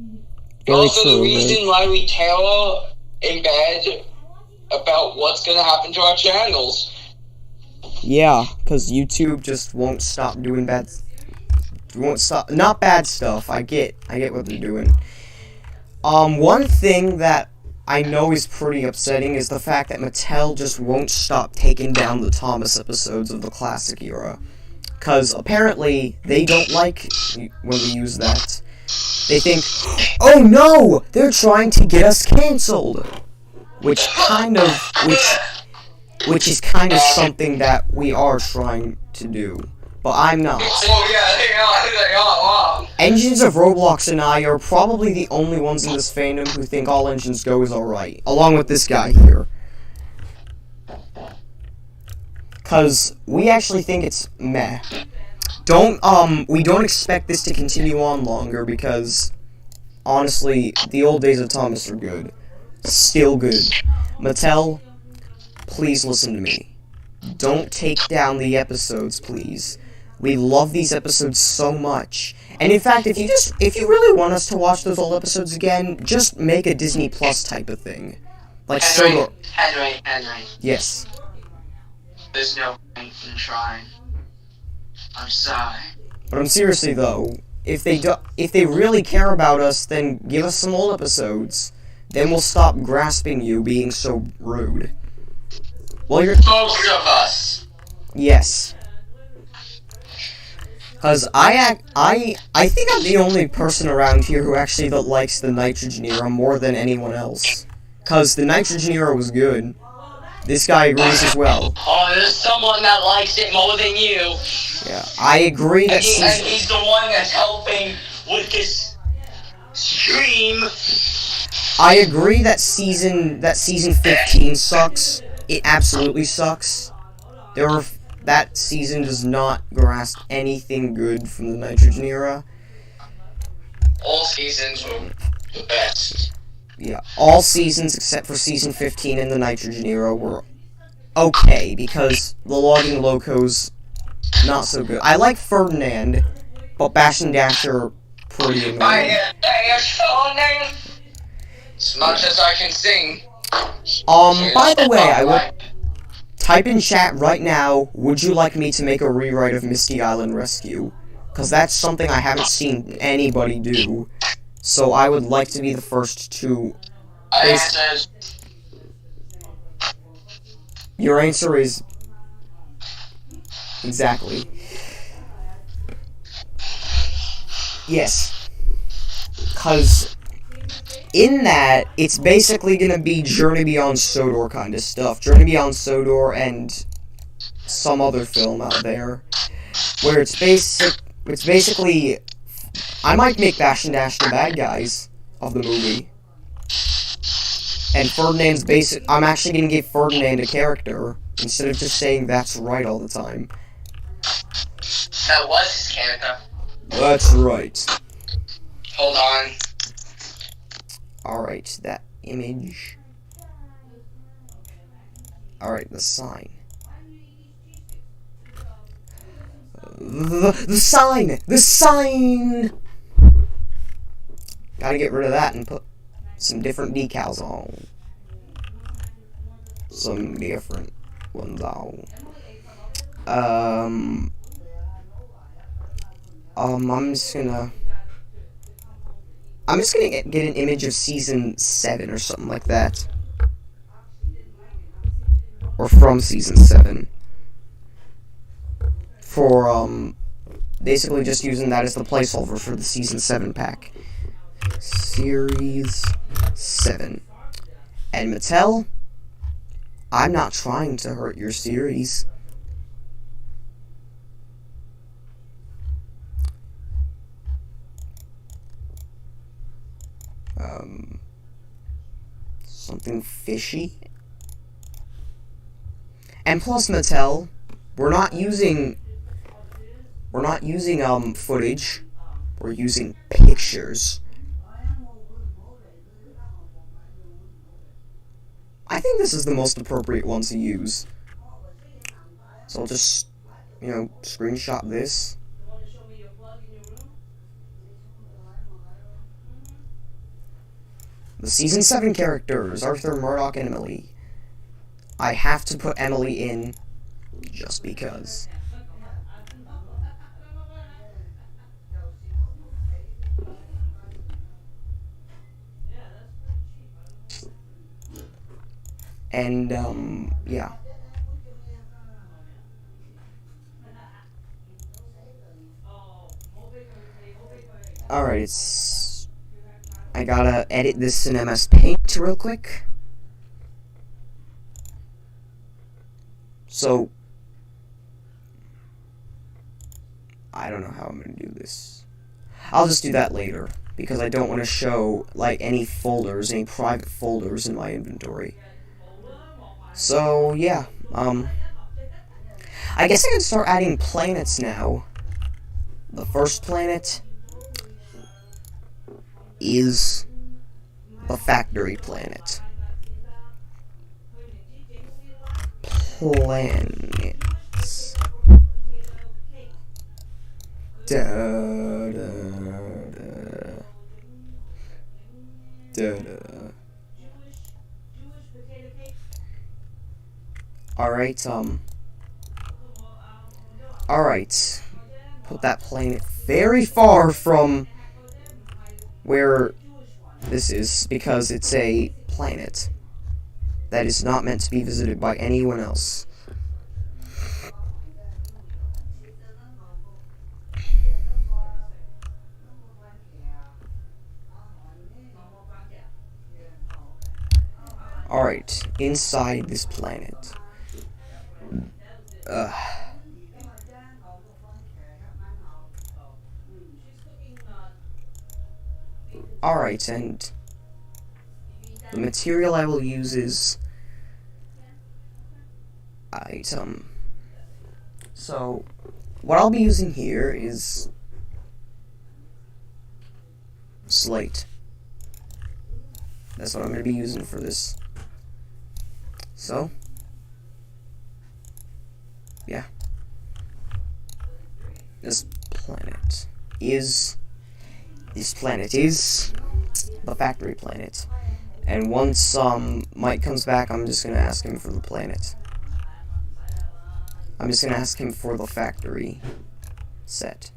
Very also true, the reason why we terror in bed about what's gonna happen to our channels. Yeah, because YouTube just won't stop doing not bad stuff. I get what they're doing. One thing that I know is pretty upsetting is the fact that Mattel just won't stop taking down the Thomas episodes of the classic era. Because apparently they don't like when we use that. They think, oh no, they're trying to get us canceled. Which is kind of something that we are trying to do. But I'm not. Oh yeah, they are. Engines of Roblox and I are probably the only ones in this fandom who think All Engines Go is alright. Along with this guy here. Because we actually think it's meh. we don't expect this to continue on longer because, honestly, the old days of Thomas are good. Still good. Mattel, please listen to me. Don't take down the episodes, please. We love these episodes so much. And in fact, if you really want us to watch those old episodes again, just make a Disney Plus type of thing. Like Henry. Yes. There's no point in trying. I'm sorry. But I'm seriously though, if they really care about us, then give us some old episodes. Then we'll stop grasping you being so rude. Well, you're most of us. Yes. Cause I think I'm the only person around here who actually likes the Nitrogen Era more than anyone else. Cause the Nitrogen Era was good. This guy agrees as well. Oh, there's someone that likes it more than you. Yeah, I agree that and he's the one that's helping with this stream. I agree that season 15 sucks. It absolutely sucks. That season does not grasp anything good from the Nitrogen Era. All seasons were the best. Yeah, all seasons except for season 15 in the Nitrogen Era were okay, because the Logging Locos, not so good. I like Ferdinand, but Bash and Dash are pretty annoying. As much as I can sing. By the way, I would type in chat right now, would you like me to make a rewrite of Misty Island Rescue? Because that's something I haven't seen anybody do. So I would like to be the first to... Your answer is... Exactly. Yes. Because in that, it's basically gonna be Journey Beyond Sodor kind of stuff. Journey Beyond Sodor and some other film out there. Where it's basically... I might make Bash and Dash the bad guys of the movie. And Ferdinand's I'm actually gonna give Ferdinand a character, instead of just saying that's right all the time. That was his character. That's right. Hold on. Alright, that image. Alright, the sign. The sign! The sign! Gotta get rid of that and put some different decals on. Some different ones on. I'm just gonna get an image of season 7 or something like that. Or from season 7. For, basically just using that as the placeholder for the season 7 pack. Series 7. And Mattel, I'm not trying to hurt your series. Something fishy. And plus, Mattel, we're not using footage. We're using pictures. I think this is the most appropriate one to use. So I'll just, screenshot this. The season 7 characters, Arthur, Murdoch, and Emily. I have to put Emily in just because. And, yeah. Alright, I gotta edit this in MS Paint real quick. So, I don't know how I'm gonna do this. I'll just do that later, because I don't want to show, any private folders in my inventory. So, yeah, I guess I can start adding planets now. the first planet is the factory planet. Planets. Da, da, da, da. Alright, alright. Put that planet very far from where this is, because it's a planet that is not meant to be visited by anyone else. Alright, inside this planet. Alright, and the material I will use is item. So, what I'll be using here is slate. That's what I'm going to be using for this. So, yeah. This planet is the factory planet. And once Mike comes back, I'm just gonna ask him for the planet. I'm just gonna ask him for the factory set.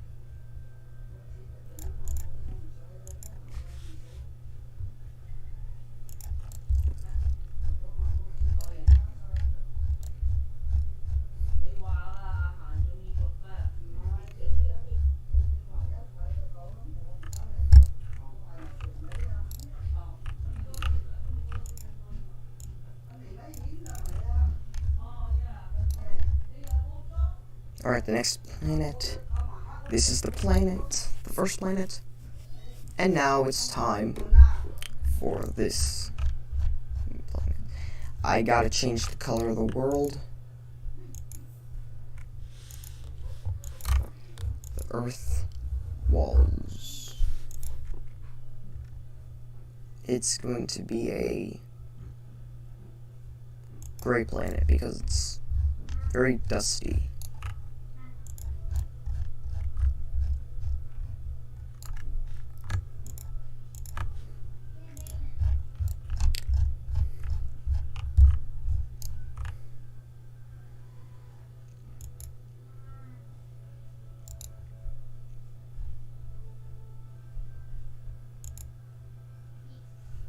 Alright, the next planet. This is the planet, the first planet. And now it's time for this planet. I gotta change the color of the world. The Earth walls. It's going to be a gray planet because it's very dusty.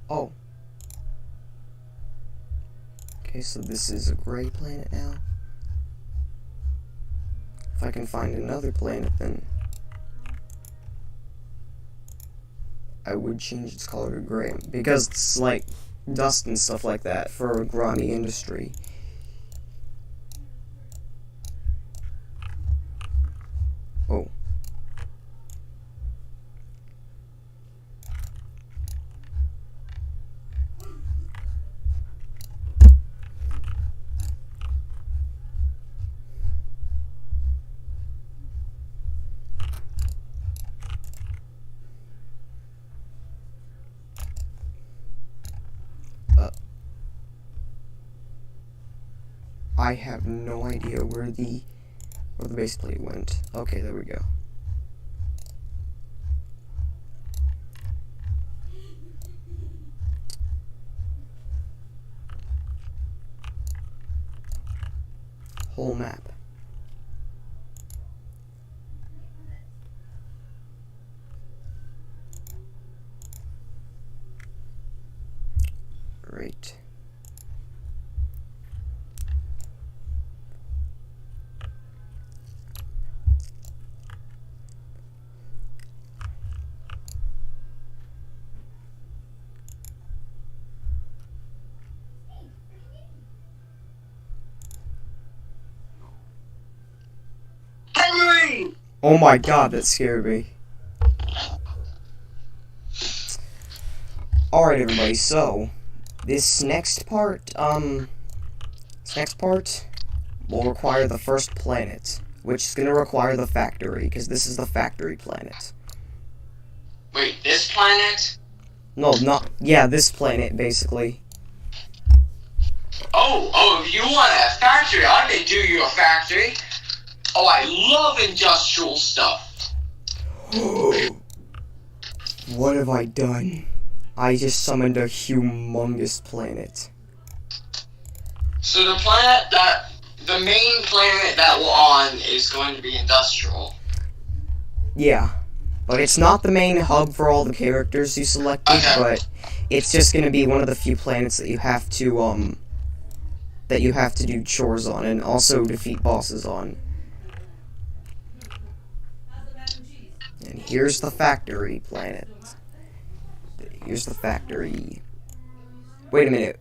Oh. Okay, so this is a gray planet now. If I can find another planet, then I would change its color to gray. Because it's like dust and stuff like that for a grimy industry. Oh. I have no idea where the base plate went. Okay, there we go. Whole map. Great. Oh my god, that scared me. Alright everybody, so this next part will require the first planet. which is going to require the factory, because this is the factory planet. Wait, this planet? No, not... Yeah, this planet, basically. Oh, if you want a factory, I can do you a factory. Oh, I love industrial stuff. What have I done? I just summoned a humongous planet. So the main planet that we're on is going to be industrial. Yeah. But it's not the main hub for all the characters you selected, Okay. but it's just gonna be one of the few planets that you have to, do chores on, and also defeat bosses on. And here's the factory planet. Here's the factory. Wait a minute.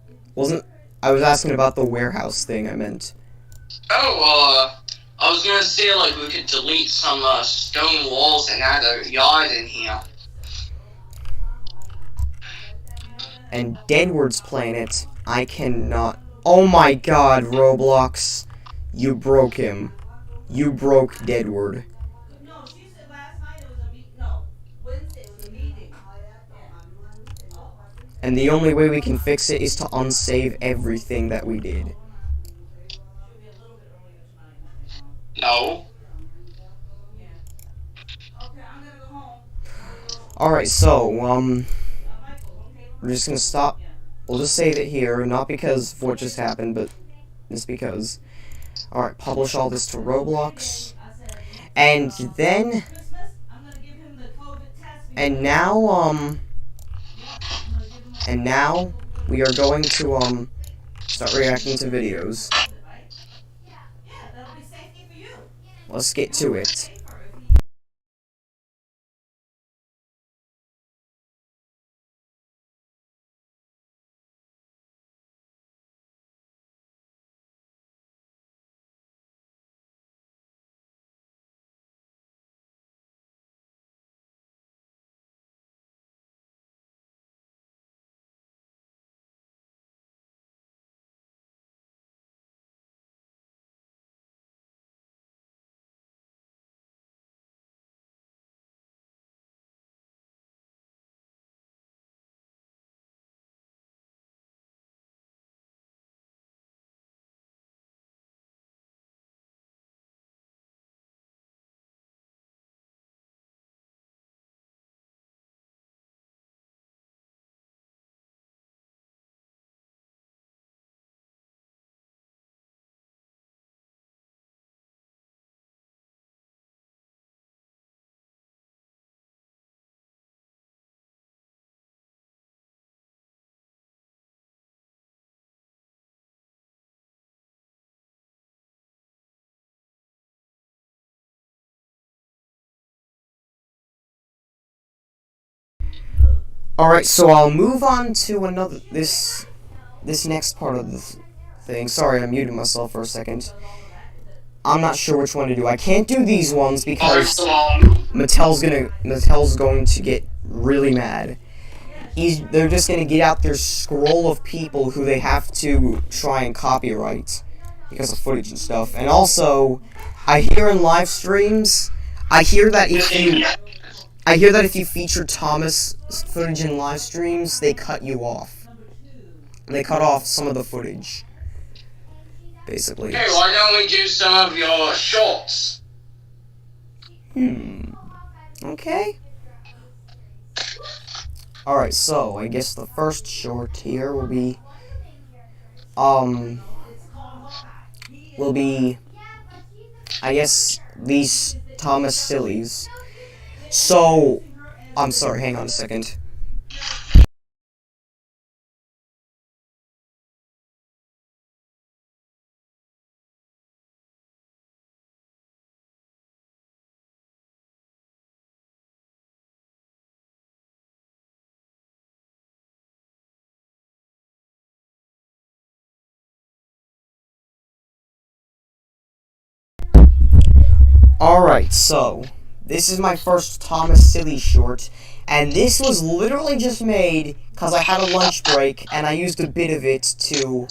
I was asking about the warehouse thing, I meant. Oh, I was gonna say, like, we could delete some, stone walls and add a yard in here. And Deadwood's planet, I cannot... Oh my god, Roblox. You broke him. You broke Deadwood. No, she said last night it was a meeting. No, Wednesday it was a meeting. And the only way we can fix it is to unsave everything that we did. No. Alright, so, we're just gonna stop. We'll just save it here, not because of what just happened, but just because. Alright, publish all this to Roblox. And then... And now, we are going to, start reacting to videos. Let's get to it. Alright, so I'll move on to this next part of the thing. Sorry, I muted myself for a second. I'm not sure which one to do. I can't do these ones because Mattel's going to get really mad. They're just going to get out their scroll of people who they have to try and copyright because of footage and stuff. And also, I hear in live streams, I hear that if you feature Thomas footage in live streams, they cut you off. They cut off some of the footage. Basically. Hey, why don't we do some of your shorts? Okay. Alright, so I guess the first short here will be I guess these Thomas sillies. So, I'm sorry, hang on a second. Alright, so this is my first Thomas Silly short, and this was literally just made because I had a lunch break and I used a bit of it to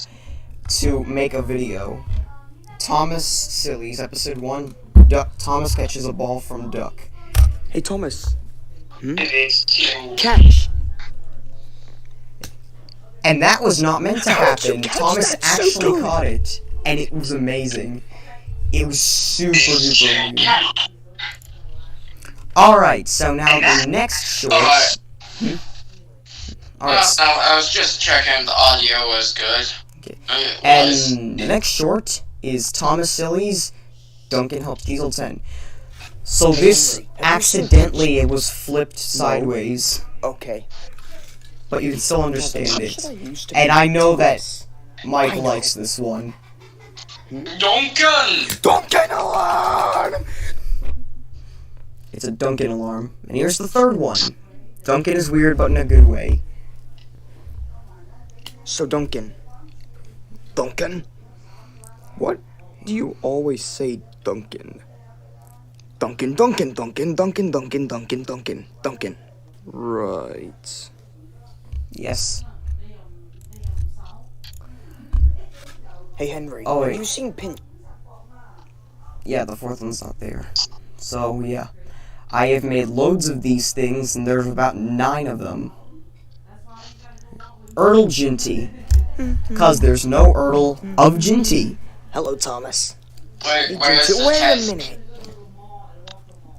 make a video. Thomas Sillies, episode 1. Thomas catches a ball from Duck. Hey, Thomas. It's Catch. And that was not meant to How'd you happen. catch Thomas that so actually good? caught it, and it was amazing. It was super duper weird. Alright, so now the next short. Alright. Alright, I was just checking if the audio was good. Okay. It was. and the next short is Thomas Silly's Duncan Helps Diesel 10. So this accidentally it was flipped sideways, Okay. but you can still understand What it. should I use to And I connect know to that this? Mike I know. likes this one. Duncan! Duncan alarm! It's a Duncan alarm. And here's the third one. Duncan is weird, but in a good way. So, Duncan. Duncan? What do you always say, Duncan? Duncan, Duncan, Duncan, Duncan, Duncan, Duncan, Duncan, Duncan. Right. Yes. Hey, Henry. Oh, wait. Have you seen Pin... Yeah, the fourth one's not there. So, yeah. I have made loads of these things, and there's about 9 of them. Urgenty. Because there's no Erdl of Ginty. Hello, Thomas. Wait, where's the Wait a test? minute.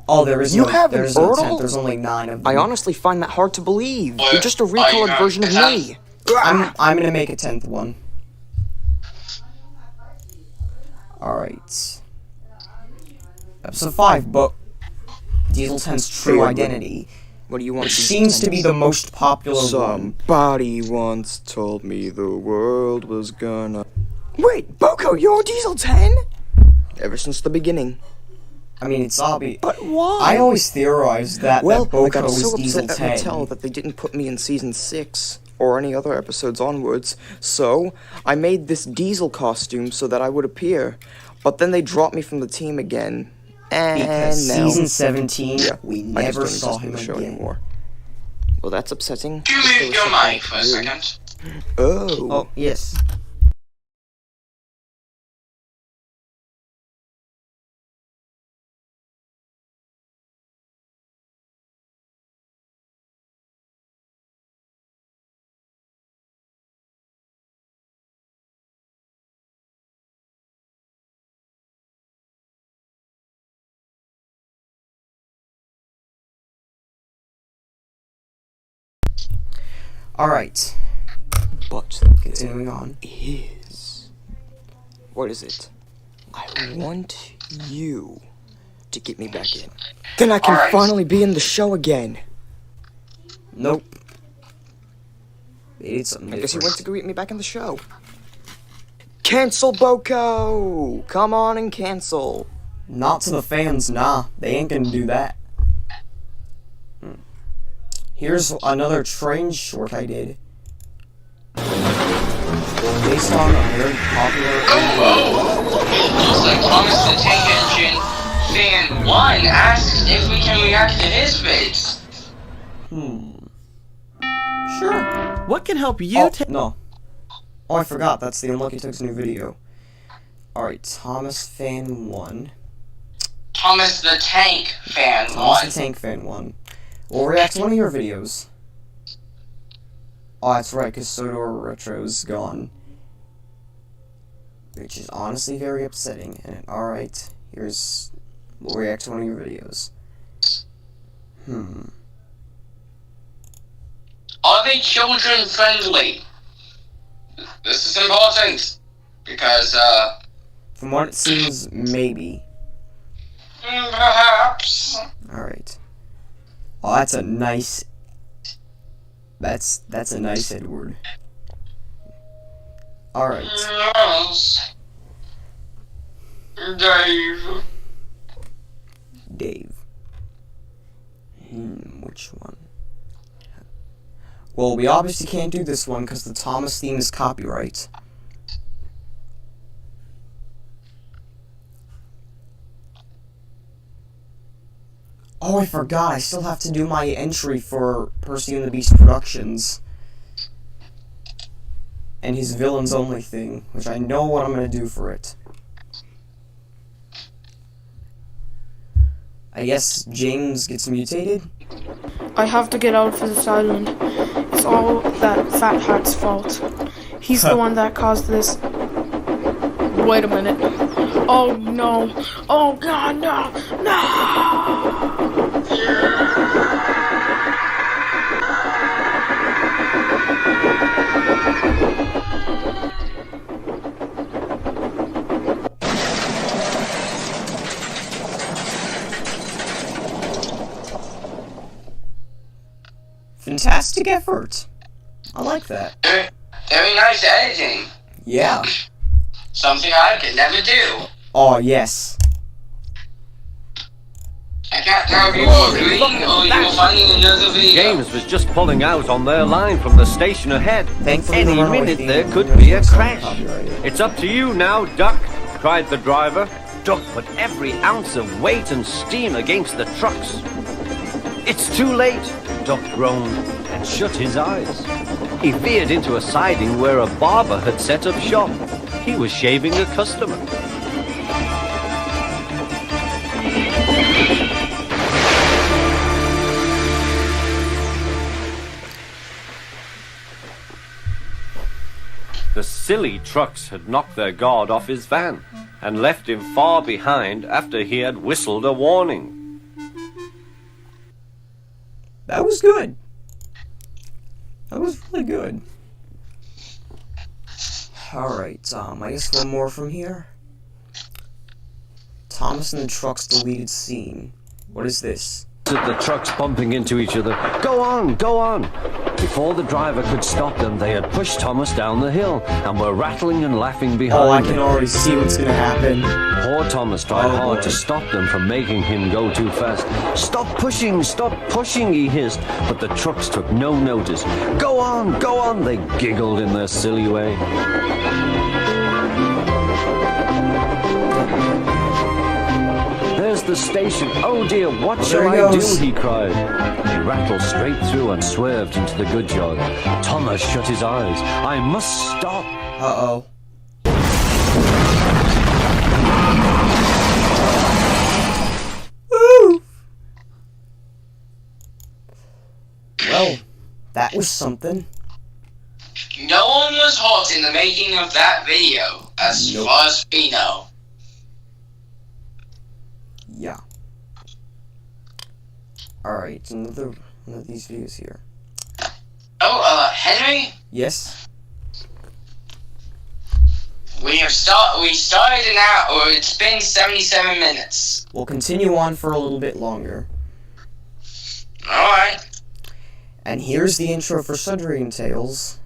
Oh, there is You no, have an there's no Erdl? 10th. There's only 9 of them. I honestly find that hard to believe. What? You're just a Are you recolored not version of the me. I'm gonna make a 10th one. Alright. Episode 5, but Diesel 10's true identity, What do you want? which seems to be the most popular one. Somebody once told me the world was gonna... Wait, Boko, you're Diesel 10? Ever since the beginning. I mean, it's obvious. But why? I always theorized that Well, that I Boko got was so Diesel upset at 10. Mattel that they didn't put me in Season 6, or any other episodes onwards, so I made this Diesel costume so that I would appear. But then they dropped me from the team again, and Because now... season 17, Yeah, we I just never don't saw exist in him the show again. anymore. Well, that's upsetting. Can you Just move there your was something mic for a to do. second? Oh. Oh, yes. Alright, But continuing on. is... What is it? I want you to get me back in. Then I can Alright. finally be in the show again. Nope. They did something I guess he different. went to go get me back in the show. Cancel Boko! Come on and cancel. Not to the fans, nah. They ain't gonna do that. Here's another train short I did. Based on a very popular... Looks like Thomas the Tank Engine Fan 1 asks if we can react to his face. Sure. What can help you Oh, no. Oh, I forgot. That's the Unlucky Tug's new video. Alright, Thomas Fan 1. Thomas the Tank Fan Thomas 1. the Tank Fan 1. We'll react to one of your videos. Oh, that's right, because Sodor Retro's gone. Which is honestly very upsetting. And alright, we'll react to one of your videos. Are they children friendly? This is important. Because, From what it seems, maybe. perhaps. Alright. Oh, that's a nice... That's a nice Edward. Alright. Yes. Dave. Dave. Which one? Well, we obviously can't do this one because the Thomas theme is copyright. Oh, I forgot. I still have to do my entry for Percy and the Beast Productions. And his villains only thing, which I know what I'm gonna do for it. I guess James gets mutated? I have to get out of this island. It's all that Fat Hat's fault. He's the one that caused this. Wait a minute. Oh no. Oh god, no. No! Fantastic effort. I like that. Very nice editing. Yeah. Something I could never do. Oh, yes. I can't tell if you were agreeing or you were finding another video. James was just pulling out on their line from the station ahead. Thankfully, Any the runaway minute theme there could was be a also crash. copyrighted. It's up to you now, Duck, cried the driver. Duck put every ounce of weight and steam against the trucks. It's too late, Duck groaned and shut his eyes. He veered into a siding where a barber had set up shop. He was shaving a customer. The silly trucks had knocked their guard off his van and left him far behind after he had whistled a warning. That was good. That was really good. Alright, I guess one more from here. Thomas and the truck's deleted scene. What is this? The trucks bumping into each other. Go on, go on! Before the driver could stop them, they had pushed Thomas down the hill and were rattling and laughing behind Oh, I him. can already see what's gonna happen. Poor Thomas tried Oh, hard boy. to stop them from making him go too fast. Stop pushing, he hissed, but the trucks took no notice. Go on, they giggled in their silly way. There's the station. Oh dear, what There shall he I do? goes. He cried. He rattled straight through and swerved into the goods yard. Thomas shut his eyes. I must stop. Uh-oh. Woo! Well, that was something. No one was hurt in the making of that video, as Nope. far as we know. Yeah. Alright, another one of these videos here. Oh, Henry, Yes? we started an hour, or it's been 77 minutes. We'll continue on for a little bit longer. Alright. And here's the intro for Sundering Tales.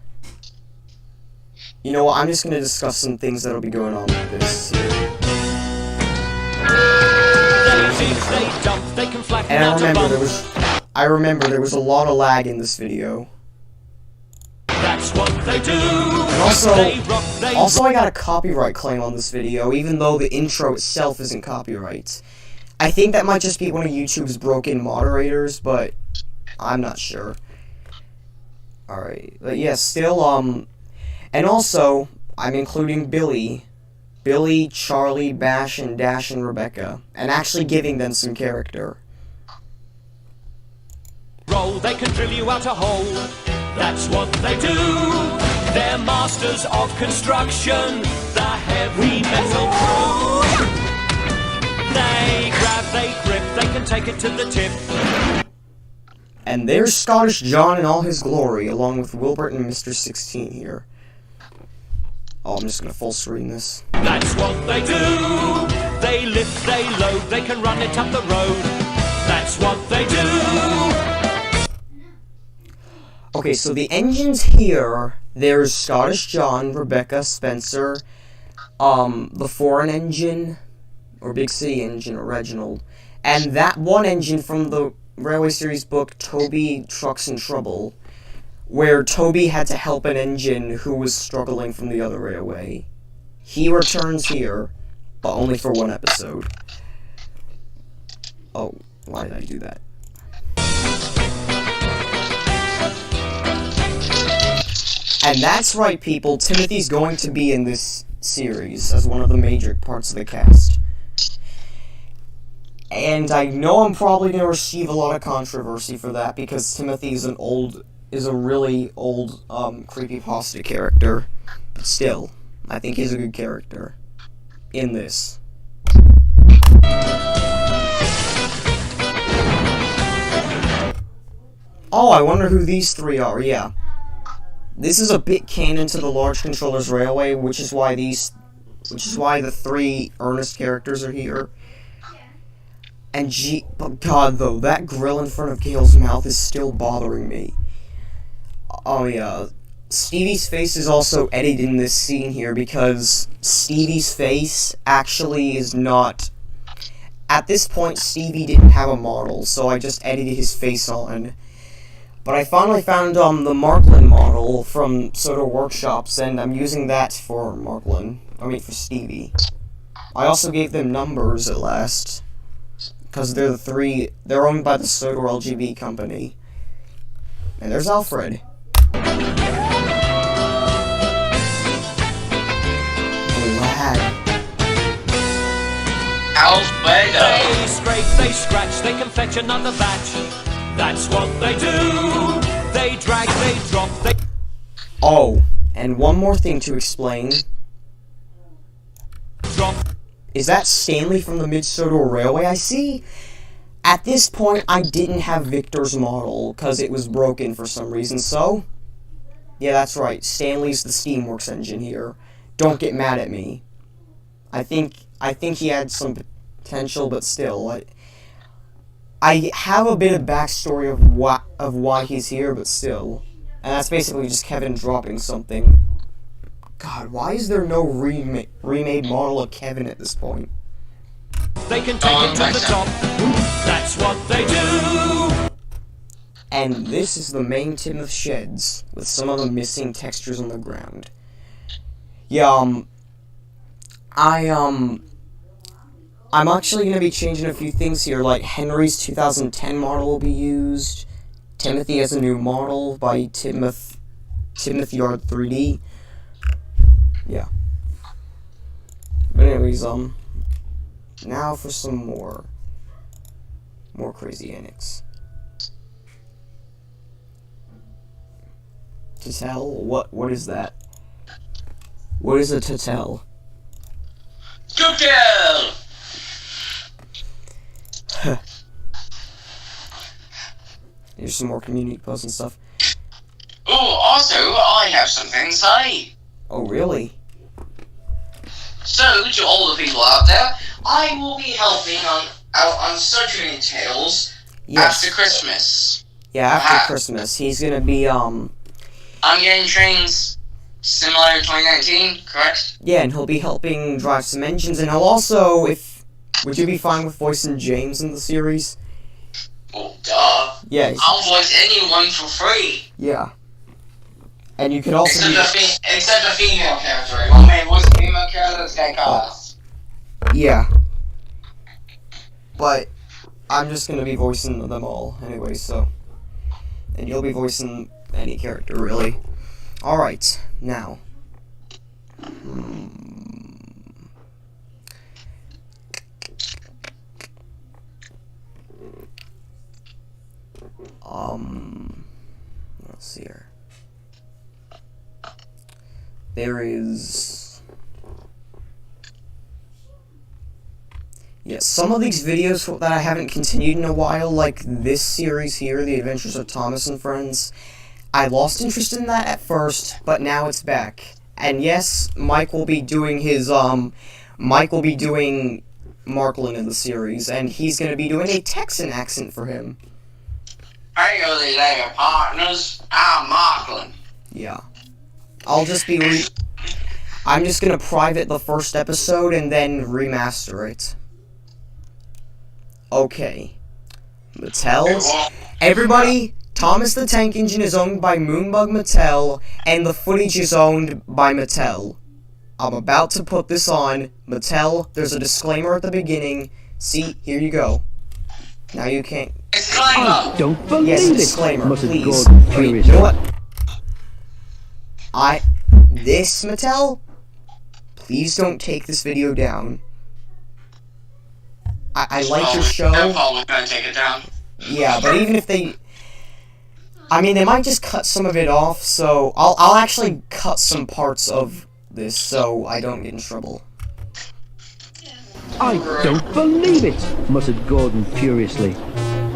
You know what, I'm just gonna discuss some things that'll be going on with this here. And I remember there was a lot of lag in this video. That's what they do. And also I got a copyright claim on this video, even though the intro itself isn't copyright. I think that might just be one of YouTube's broken moderators, but I'm not sure. Alright, but yeah, still, and also, I'm including Billy, Charlie, Bash, and Dash, and Rebecca, and actually giving them some character. Roll, they can drill you out a hole. That's what they do. They're masters of construction, the heavy metal crew. They grab, they grip, they can take it to the tip. And there's Scottish John in all his glory, along with Wilbert and Mr. 16 here. Oh, I'm just gonna full screen this. That's what they do. They lift, they load, they can run it up the road. That's what they do. Okay, so the engines here, there's Scottish John, Rebecca, Spencer, the foreign engine, or Big City engine, or Reginald, and that one engine from the Railway Series book, Toby Trucks in Trouble, where Toby had to help an engine who was struggling from the other railway. He returns here, but only for one episode. Oh, why did I do that? And that's right, people, Timothy's going to be in this series as one of the major parts of the cast. And I know I'm probably going to receive a lot of controversy for that, because Timothy is a really old, creepypasta character. But still, I think he's a good character in this. Oh, I wonder who these three are, yeah. This is a bit canon to the Large Controllers Railway, which is why the three Ernest characters are here. And but God, though, that grill in front of Gale's mouth is still bothering me. Oh yeah, Stevie's face is also edited in this scene here, because Stevie's face actually is not... At this point, Stevie didn't have a model, so I just edited his face on. But I finally found the Marklin model from Soda Workshops, and I'm using that for for Stevie. I also gave them numbers at last, because they're owned by the Soda LGB company. And there's Alfred. Alfredo. They scrape, they scratch, they can fetch another batch. That's what they do. They drag, they drop, they... Oh, and one more thing to explain. drop. Is that Stanley from the Mid-Soda Railway I see? At this point, I didn't have Victor's model, because it was broken for some reason, so... Yeah, that's right, Stanley's the Steamworks engine here. Don't get mad at me. I think he had some potential, but still, I have a bit of backstory of why he's here, but still. And that's basically just Kevin dropping something. God, why is there no remade model of Kevin at this point? They can take it to the top. That's what they do. And this is the main tin of sheds, with some of the missing textures on the ground. Yeah, I'm actually going to be changing a few things here, like Henry's 2010 model will be used, Timothy has a new model by Timothy Yard 3D. Yeah. But anyways, now for some more crazy antics. Tatel? What is that? What is a tatel? Good girl! Here's some more community posts and stuff. Oh, also, I have something to say. Oh, really? So, to all the people out there, I will be helping out on Surgery Tales after Christmas. Yeah, after Christmas. He's gonna be, I'm getting trains similar to 2019, correct? Yeah, and he'll be helping drive some engines, and he'll also, would you be fine with voicing James in the series? Oh, duh. Yeah. I'll voice anyone for free. Yeah. And you could also except a female character. You want me to voice a female character? This guy costs. Yeah. But I'm just gonna be voicing them all anyway, so. And you'll be voicing any character, really. Alright, now. Let's see here. There is... Yeah, some of these videos that I haven't continued in a while, like this series here, The Adventures of Thomas and Friends, I lost interest in that at first, but now it's back. And yes, Mike will be doing Marklin in the series, and he's gonna be doing a Texan accent for him. Hey, there, partners. I'm Marklin. Yeah. I'm just gonna private the first episode and then remaster it. Okay. Mattel. Everybody, Thomas the Tank Engine is owned by Moonbug Mattel, and the footage is owned by Mattel. I'm about to put this on. Mattel, there's a disclaimer at the beginning. See, here you go. Now you can't... Disclaimer! Don't believe Yes, it, disclaimer, muttered please. Gordon Wait, furiously. you know what? This, Mattel? Please don't take this video down. I like your They're show. probably gonna take it down. Yeah, but even if they... I mean, they might just cut some of it off, so... I'll actually cut some parts of this so I don't get in trouble. I don't believe it, muttered Gordon furiously.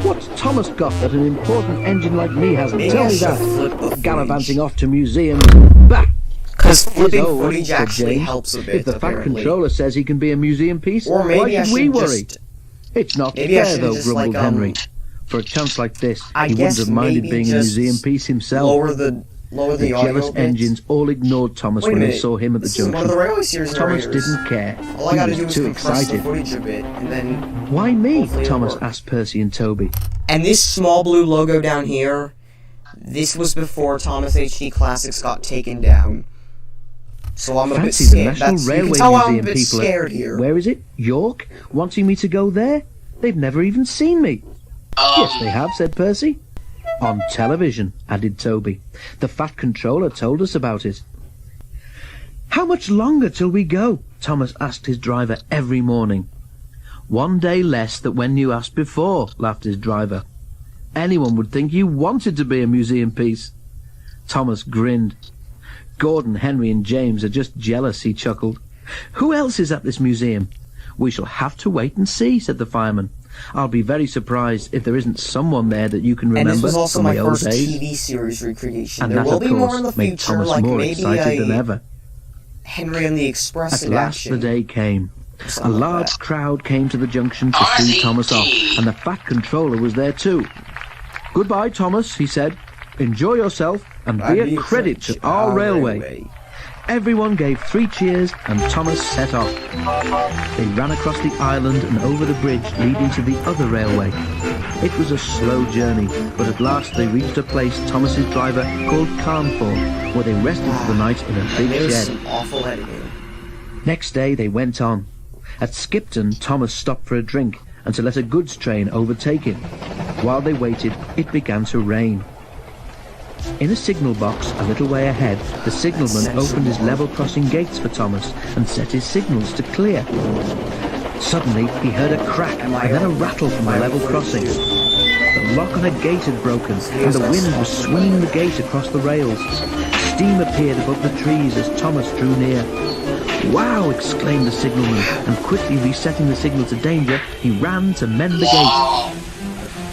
What's Thomas got that an important engine like me hasn't? Maybe Tell I me should that. flip the Gallivanting footage. off to museums. Bah! Because flipping His own, footage said actually James. helps a bit, If the Fat apparently. Controller says he can be a museum piece, Or maybe why I should we should worry? just... It's not Maybe I fair, should though, just, grumbled like, Henry. For a chance like this, I he wouldn't guess have minded maybe being a just museum piece himself. lower the The audio jealous a bit. engines all ignored Thomas Wait a when they minute. saw him at the This is one junction. of the railway series Thomas narrators. didn't care. All I He gotta was do is too compress excited. the footage a bit, and then... Why me? Hopefully it'll Thomas work. asked Percy and Toby. And this small blue logo down here, this was before Thomas HD Classics got taken down. So I'm a bit Fancy the scared. National You Railway can tell I'm a Museum bit people scared here. Where is it? York? Wanting me to go there? They've never even seen me. Yes, they have, said Percy. On television, added Toby. The Fat Controller told us about it. How much longer till we go? Thomas asked his driver every morning. 1 day less than when you asked before, laughed his driver. Anyone would think you wanted to be a museum piece. Thomas grinned. Gordon, Henry and James are just jealous, he chuckled. Who else is at this museum? We shall have to wait and see, said the fireman. I'll be very surprised if there isn't someone there that you can And remember this was also from my the old first days. TV series recreation. And There that, will of be more course, in the made future, Thomas like more maybe excited than ever. Henry and the Express At in last action. the day came. A Something like large that. crowd came to the junction to see Thomas off, and the Fat Controller was there too. Goodbye, Thomas, he said. Enjoy yourself and be a credit to our railway. Everyone gave 3 cheers and Thomas set off. They ran across the island and over the bridge leading to the other railway. It was a slow journey, but at last they reached a place Thomas's driver called Carnforth, where they rested for the night in a big There's shed. some awful editing. Next day they went on. At Skipton, Thomas stopped for a drink and to let a goods train overtake him. While they waited, it began to rain. In a signal box a little way ahead, the signalman opened his level crossing gates for Thomas and set his signals to clear. Suddenly, he heard a crack and then a rattle from the level crossing. The lock on a gate had broken, and the wind was swinging the gate across the rails. Steam appeared above the trees as Thomas drew near. "Wow!" exclaimed the signalman, and quickly resetting the signal to danger, he ran to mend the gate.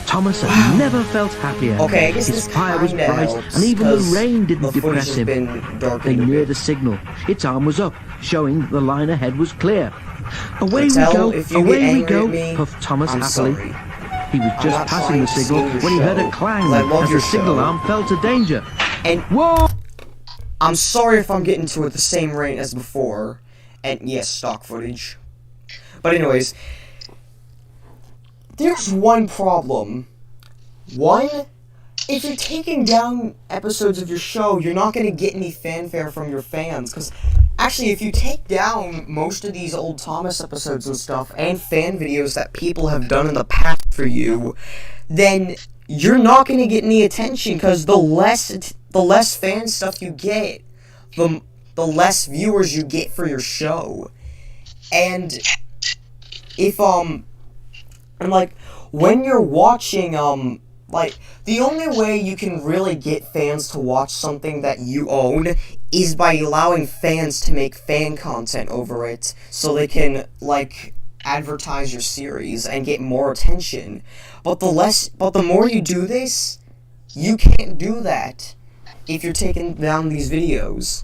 Thomas had never felt happier. Okay, I guess His this fire was kinda bright, helps, and even the 'cause rain didn't the footage depress has him. been darkened They a neared bit. the signal. Its arm was up, showing that the line ahead was clear. Away we Tell go, if you away get we angry go, at me, puffed Thomas I'm happily. sorry. He was I'm just not passing trying the to signal steal your when he heard a show, clang 'cause I love as your the signal show. arm fell to danger. And Whoa! I'm sorry if I'm getting to it the same rate as before. And yes, stock footage. But anyways, there's one problem. One, if you're taking down episodes of your show, you're not going to get any fanfare from your fans. Because, actually, if you take down most of these old Thomas episodes and stuff, and fan videos that people have done in the past for you, then you're not going to get any attention. Because the less fan stuff you get, the less viewers you get for your show. And if, and like, when you're watching, like, the only way you can really get fans to watch something that you own is by allowing fans to make fan content over it, so they can, like, advertise your series and get more attention. But the more you do this, you can't do that if you're taking down these videos.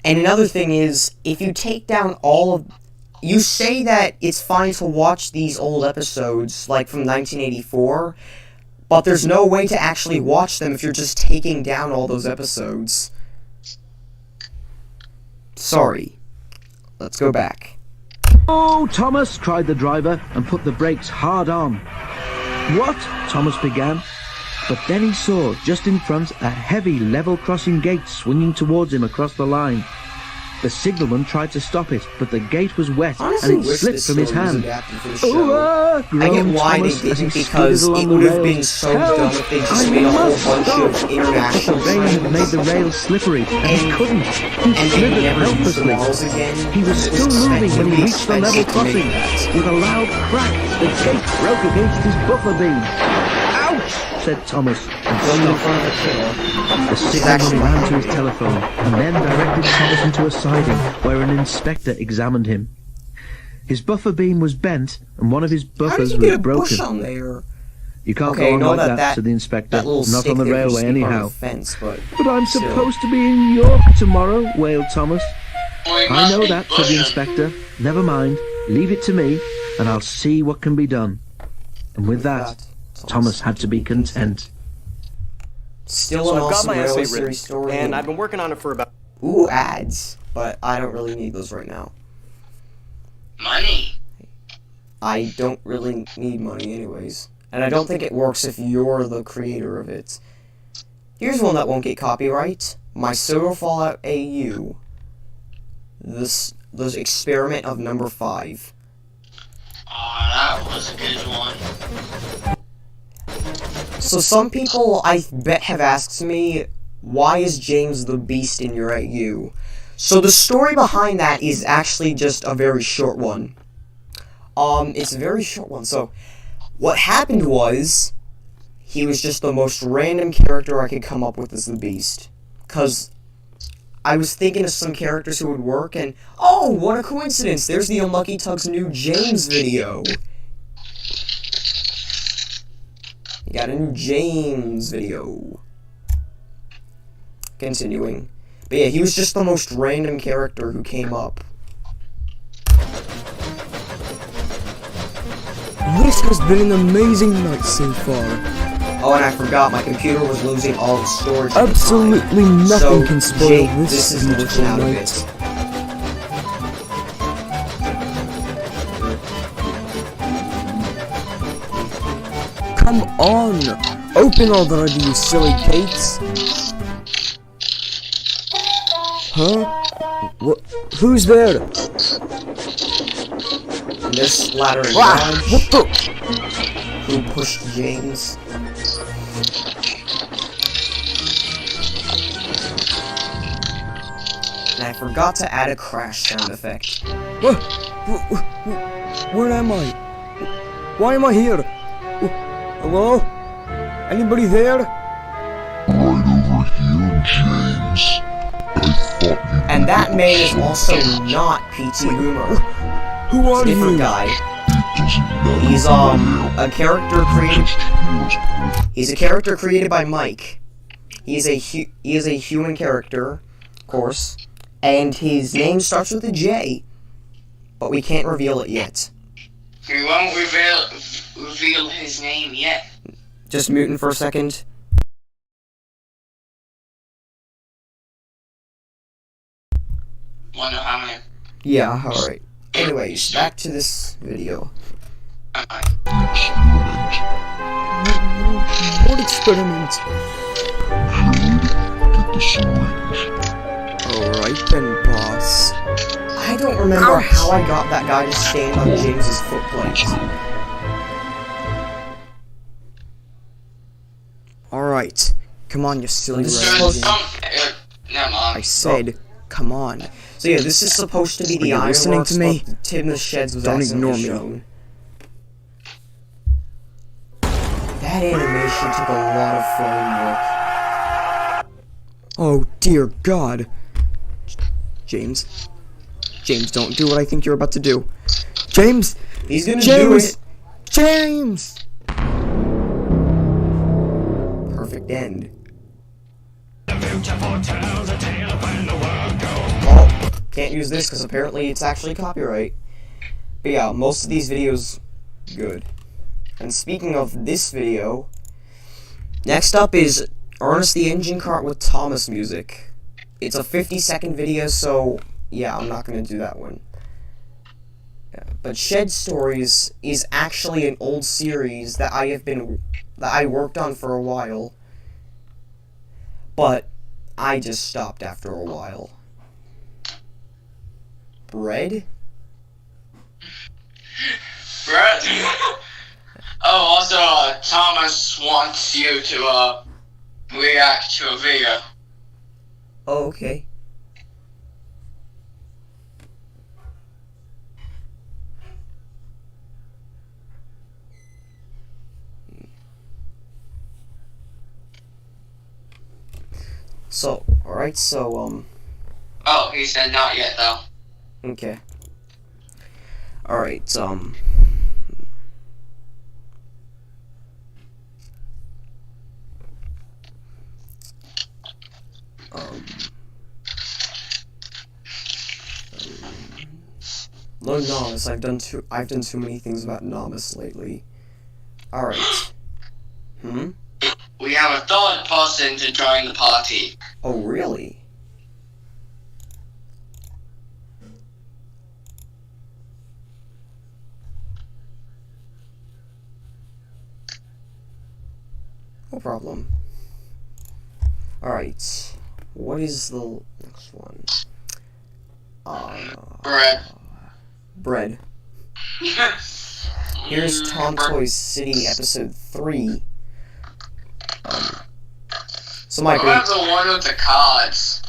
And another thing is, if you take down all of... You say that it's fine to watch these old episodes, like from 1984, but there's no way to actually watch them if you're just taking down all those episodes. Sorry. Let's go back. "Oh, Thomas!" cried the driver and put the brakes hard on. "What?" Thomas began. But then he saw, just in front, a heavy level crossing gate swinging towards him across the line. The signalman tried to stop it, but the gate was wet Honestly, and it wish slipped this from his story was hand. adapted for the show. I get why Thomas they as he didn't, skidded because along it the would have rails. been so Help! dumb if they just I made a whole must bunch stop! of international The rain had made trains, the rails slippery, and he and- couldn't. He and they slithered never used the helplessly. walls again. He was It still moving when he reached the level expensive to make crossing. that. With a loud crack, the gate broke against his buffer beam. Ouch! Said Thomas, and Filmed in stopped. front of the killer. The signalman ran to his telephone and then directed Thomas into a siding where an inspector examined him. His buffer beam was bent and one of his How did buffers you get a was broken. bush on there? You can't Okay, go on know like that that, said the inspector. That little Not stick on the there railway used to be part of anyhow. the fence, but I'm still. supposed to be in York tomorrow, wailed Thomas. We I must know be that, said the pushing. inspector. Never mind. Leave it to me, and I'll see what can be done. And with that, Thomas had to be content. Still So an I've got awesome my railway essay written, series story. and I've been working on it for about... Ooh, ads. But I don't really need those right now. Money. I don't really need money anyways. And I don't think it works if you're the creator of it. Here's one that won't get copyright. My Pseudo Fallout AU. The experiment of number 5. Oh, that was a good one. So some people, I bet, have asked me, why is James the Beast in your AU? So the story behind that is actually just a very short one. It's a very short one. So, what happened was, he was just the most random character I could come up with as the Beast. Because I was thinking of some characters who would work, and oh, what a coincidence! There's the Unlucky Tug's new James video. You got a new James video. Continuing. But yeah, he was just the most random character who came up. This has been an amazing night so far. Oh, and I forgot, my computer was losing all its storage. at the Absolutely time. nothing So, can spoil Jake, this is beautiful glitching out of night. it. Come on! Open already, you silly gates! Huh? What? Who's there? And there's Splatter and Ah, Dodge, what the? who pushed James. And I forgot to add a crash sound effect. Where am I? Why am I here? Hello? Anybody there? Right over here, James. I thought you And that man is also not P.T. Boomer. Who It's are a different you? guy. doesn't matter. He's a character created. He's a character created by Mike. He is a human character, of course, and his name starts with a J, but we can't reveal it yet. We won't reveal his name yet. Just muting for a second. Wonder how many. Yeah, alright. Anyways, back to this video. What experiment? Get the syringe. Alright then, boss. I don't remember how I got that guy to stand on James's foot plate. Alright. Come on, you silly Never I mind. said, come on. So yeah, this is supposed to be the Are you listening Ironworks, to me? but Tim the Sheds was Don't accidentally ignore me. shown. That animation took a lot of frame work. Oh dear God. James. James, don't do what I think you're about to do. James! He's gonna do James! it. James! Perfect end. Oh, can't use this because apparently it's actually copyright. But yeah, most of these videos, good. And speaking of this video, next up is Ernest the Engine Cart with Thomas music. It's a 50-second video, so yeah, I'm not gonna do that one. Yeah, but Shed Stories is actually an old series that I worked on for a while, but I just stopped after a while. Bread? Brett. Oh, also, Thomas wants you to react to a video. Oh, okay. So, alright, so, Oh, he said not yet, though. okay. Alright, Learn Nomus. I've done too many things about Nomus lately. Alright. We have a third person to join the party. Oh, really? No problem. Alright. What is the next one? Bread. Bread. Here's Tom Toy's City Episode 3. So Mike, what about the one with the cards?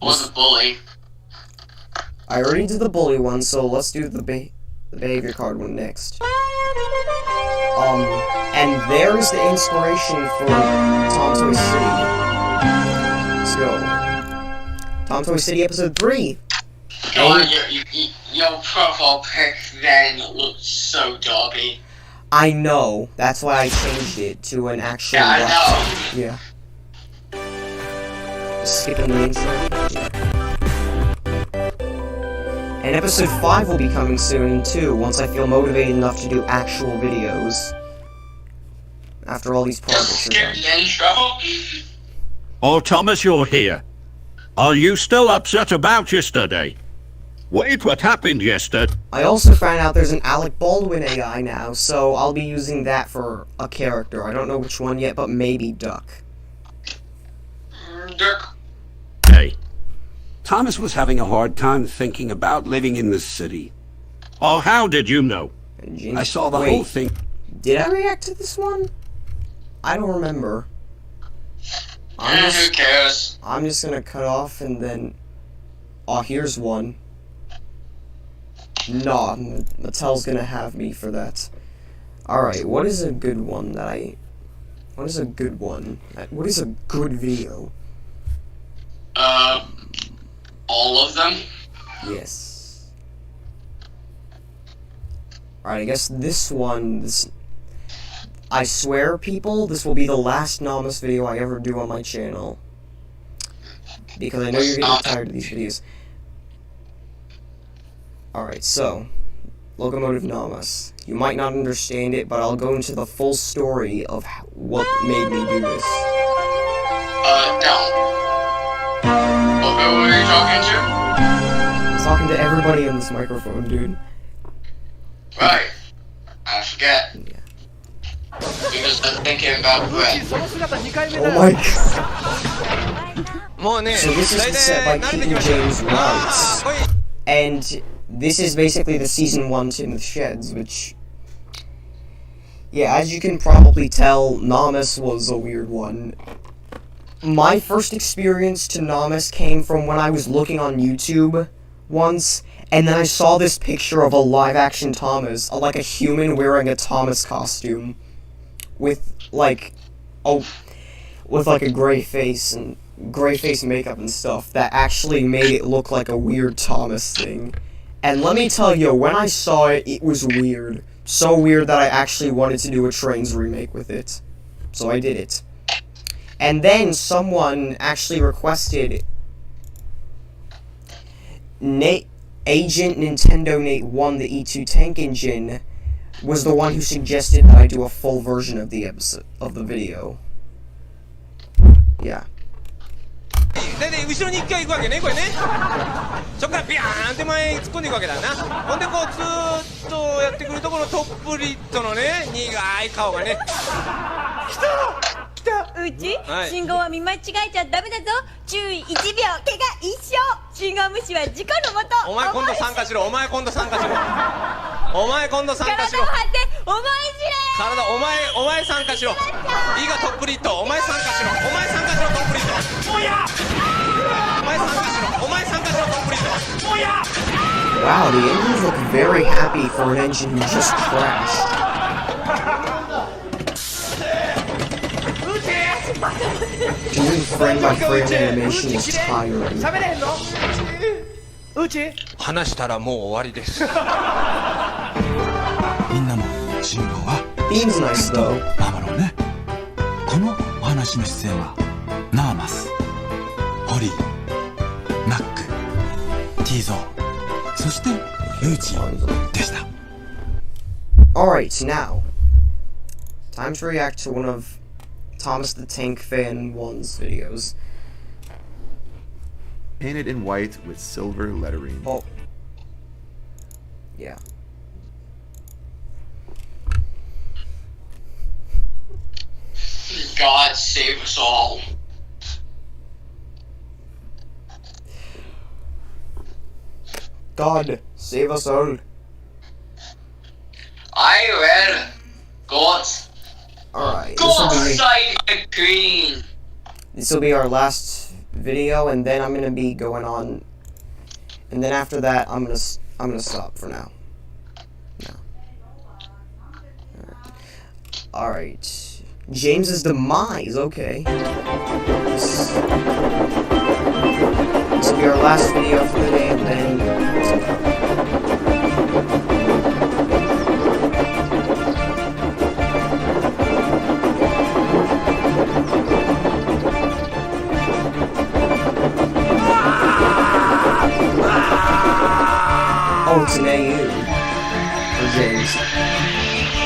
Or the bully? I already did the bully one, so let's do the behavior card one next. And there's the inspiration for Tom Toy City. Let's go. Tom Toy City Episode 3. Your profile pic then looked so derby. I know. That's why I changed it to an actual. Yeah, I know. Yeah. Skipping the intro. Yeah. And episode 5 will be coming soon too. Once I feel motivated enough to do actual videos. After all these projects are done. Skip the intro. Oh, Thomas, you're here. Are you still upset about yesterday? Wait, what happened yesterday? I also found out there's an Alec Baldwin AI now, so I'll be using that for a character. I don't know which one yet, but maybe Duck. Duck. Hey, Thomas was having a hard time thinking about living in the city. Oh, how did you know? I saw the whole thing. Did I react to this one? I don't remember. Who cares? I'm just gonna cut off and then... Oh, here's one. Nah, Mattel's gonna have me for that. Alright, what is a good one that I... What is a good one? What is a good video? All of them? Yes. Alright, I guess this one... I swear, people, this will be the last Nomus video I ever do on my channel. Because I know you're getting tired of these videos. Alright, so, Locomotive Nomus. You might not understand it, but I'll go into the full story of what made me do this. No. What were you talking to? I was talking to everybody on this microphone, dude. Right. I forget. Yeah. Because I'm thinking about bread. Oh my god. So this is set by Keaton James Wright. And this is basically the Season 1 Tin with Sheds, which... Yeah, as you can probably tell, Nomus was a weird one. My first experience to Nomus came from when I was looking on YouTube once, and then I saw this picture of a live-action Thomas, like a human wearing a Thomas costume, with, like, a gray face and gray face makeup and stuff that actually made it look like a weird Thomas thing. And let me tell you, when I saw it, it was weird. So weird that I actually wanted to do a Trains remake with it. So I did it. And then someone actually requested Agent Nintendo Nate 1, the E2 tank engine, was the one who suggested that I do a full version of the episode of the video. Yeah. で後ろに1回行くわけねこれねそっからビャーンって前に突っ込んでいくわけだなほんでこうずーっとやってくるとこのトップリットのね苦い顔がね来た来たうち、はい信号は見間違えちゃダメだぞ。注意1秒、怪我一生。信号無視は事故のもと。お前今度参加しろ。お前今度参加しろ。お前今度参加しろ。体を張って思い体、お前参加しろ。いいがトップリット。お前参加しろ。お前参加しろ、トップリット。おやお前参加しろ。お前参加しろ、トップリット。おや Wow, the engines look very happy for an engine who just crashed. Doing frame-by-frame animation is tiring. 喋れへんのうち話したらもう終わりです。みんなも信号は Theme's nice though. 守ろうね。このお話の出演はナーマス、ホリー、ナック、ティーゾー、そしてユージでした。 Alright, now, time to react to one of Thomas the Tank Fan 1's videos. Painted in white with silver lettering. Oh. Yeah. God save us all. God, save us all. I read God. Alright, God save the Queen. this will be our last video, and then I'm gonna be going on, and then after that, I'm gonna stop for now. Alright. James's demise, okay. This will be our last video for the day, and then... Oh, it's an AU for James.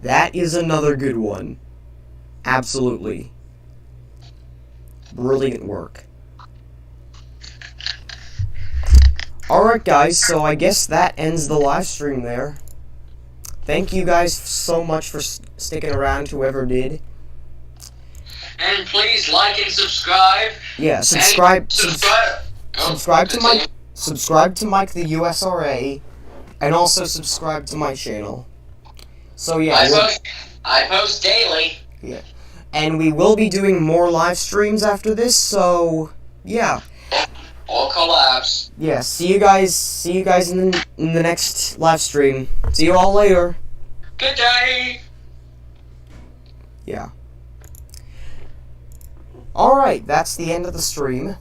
That is another good one. Absolutely. Brilliant work. Alright guys, so I guess that ends the live stream there. Thank you guys so much for sticking around, whoever did. And please like and subscribe. Yeah, subscribe And subscribe to Mike the USRA, and also subscribe to my channel. So yeah, I post daily. yeah, and we will be doing more live streams after this. So yeah, Or collabs. yeah. See you guys in the next live stream. See you all later. Good day. Yeah. Alright, that's the end of the stream.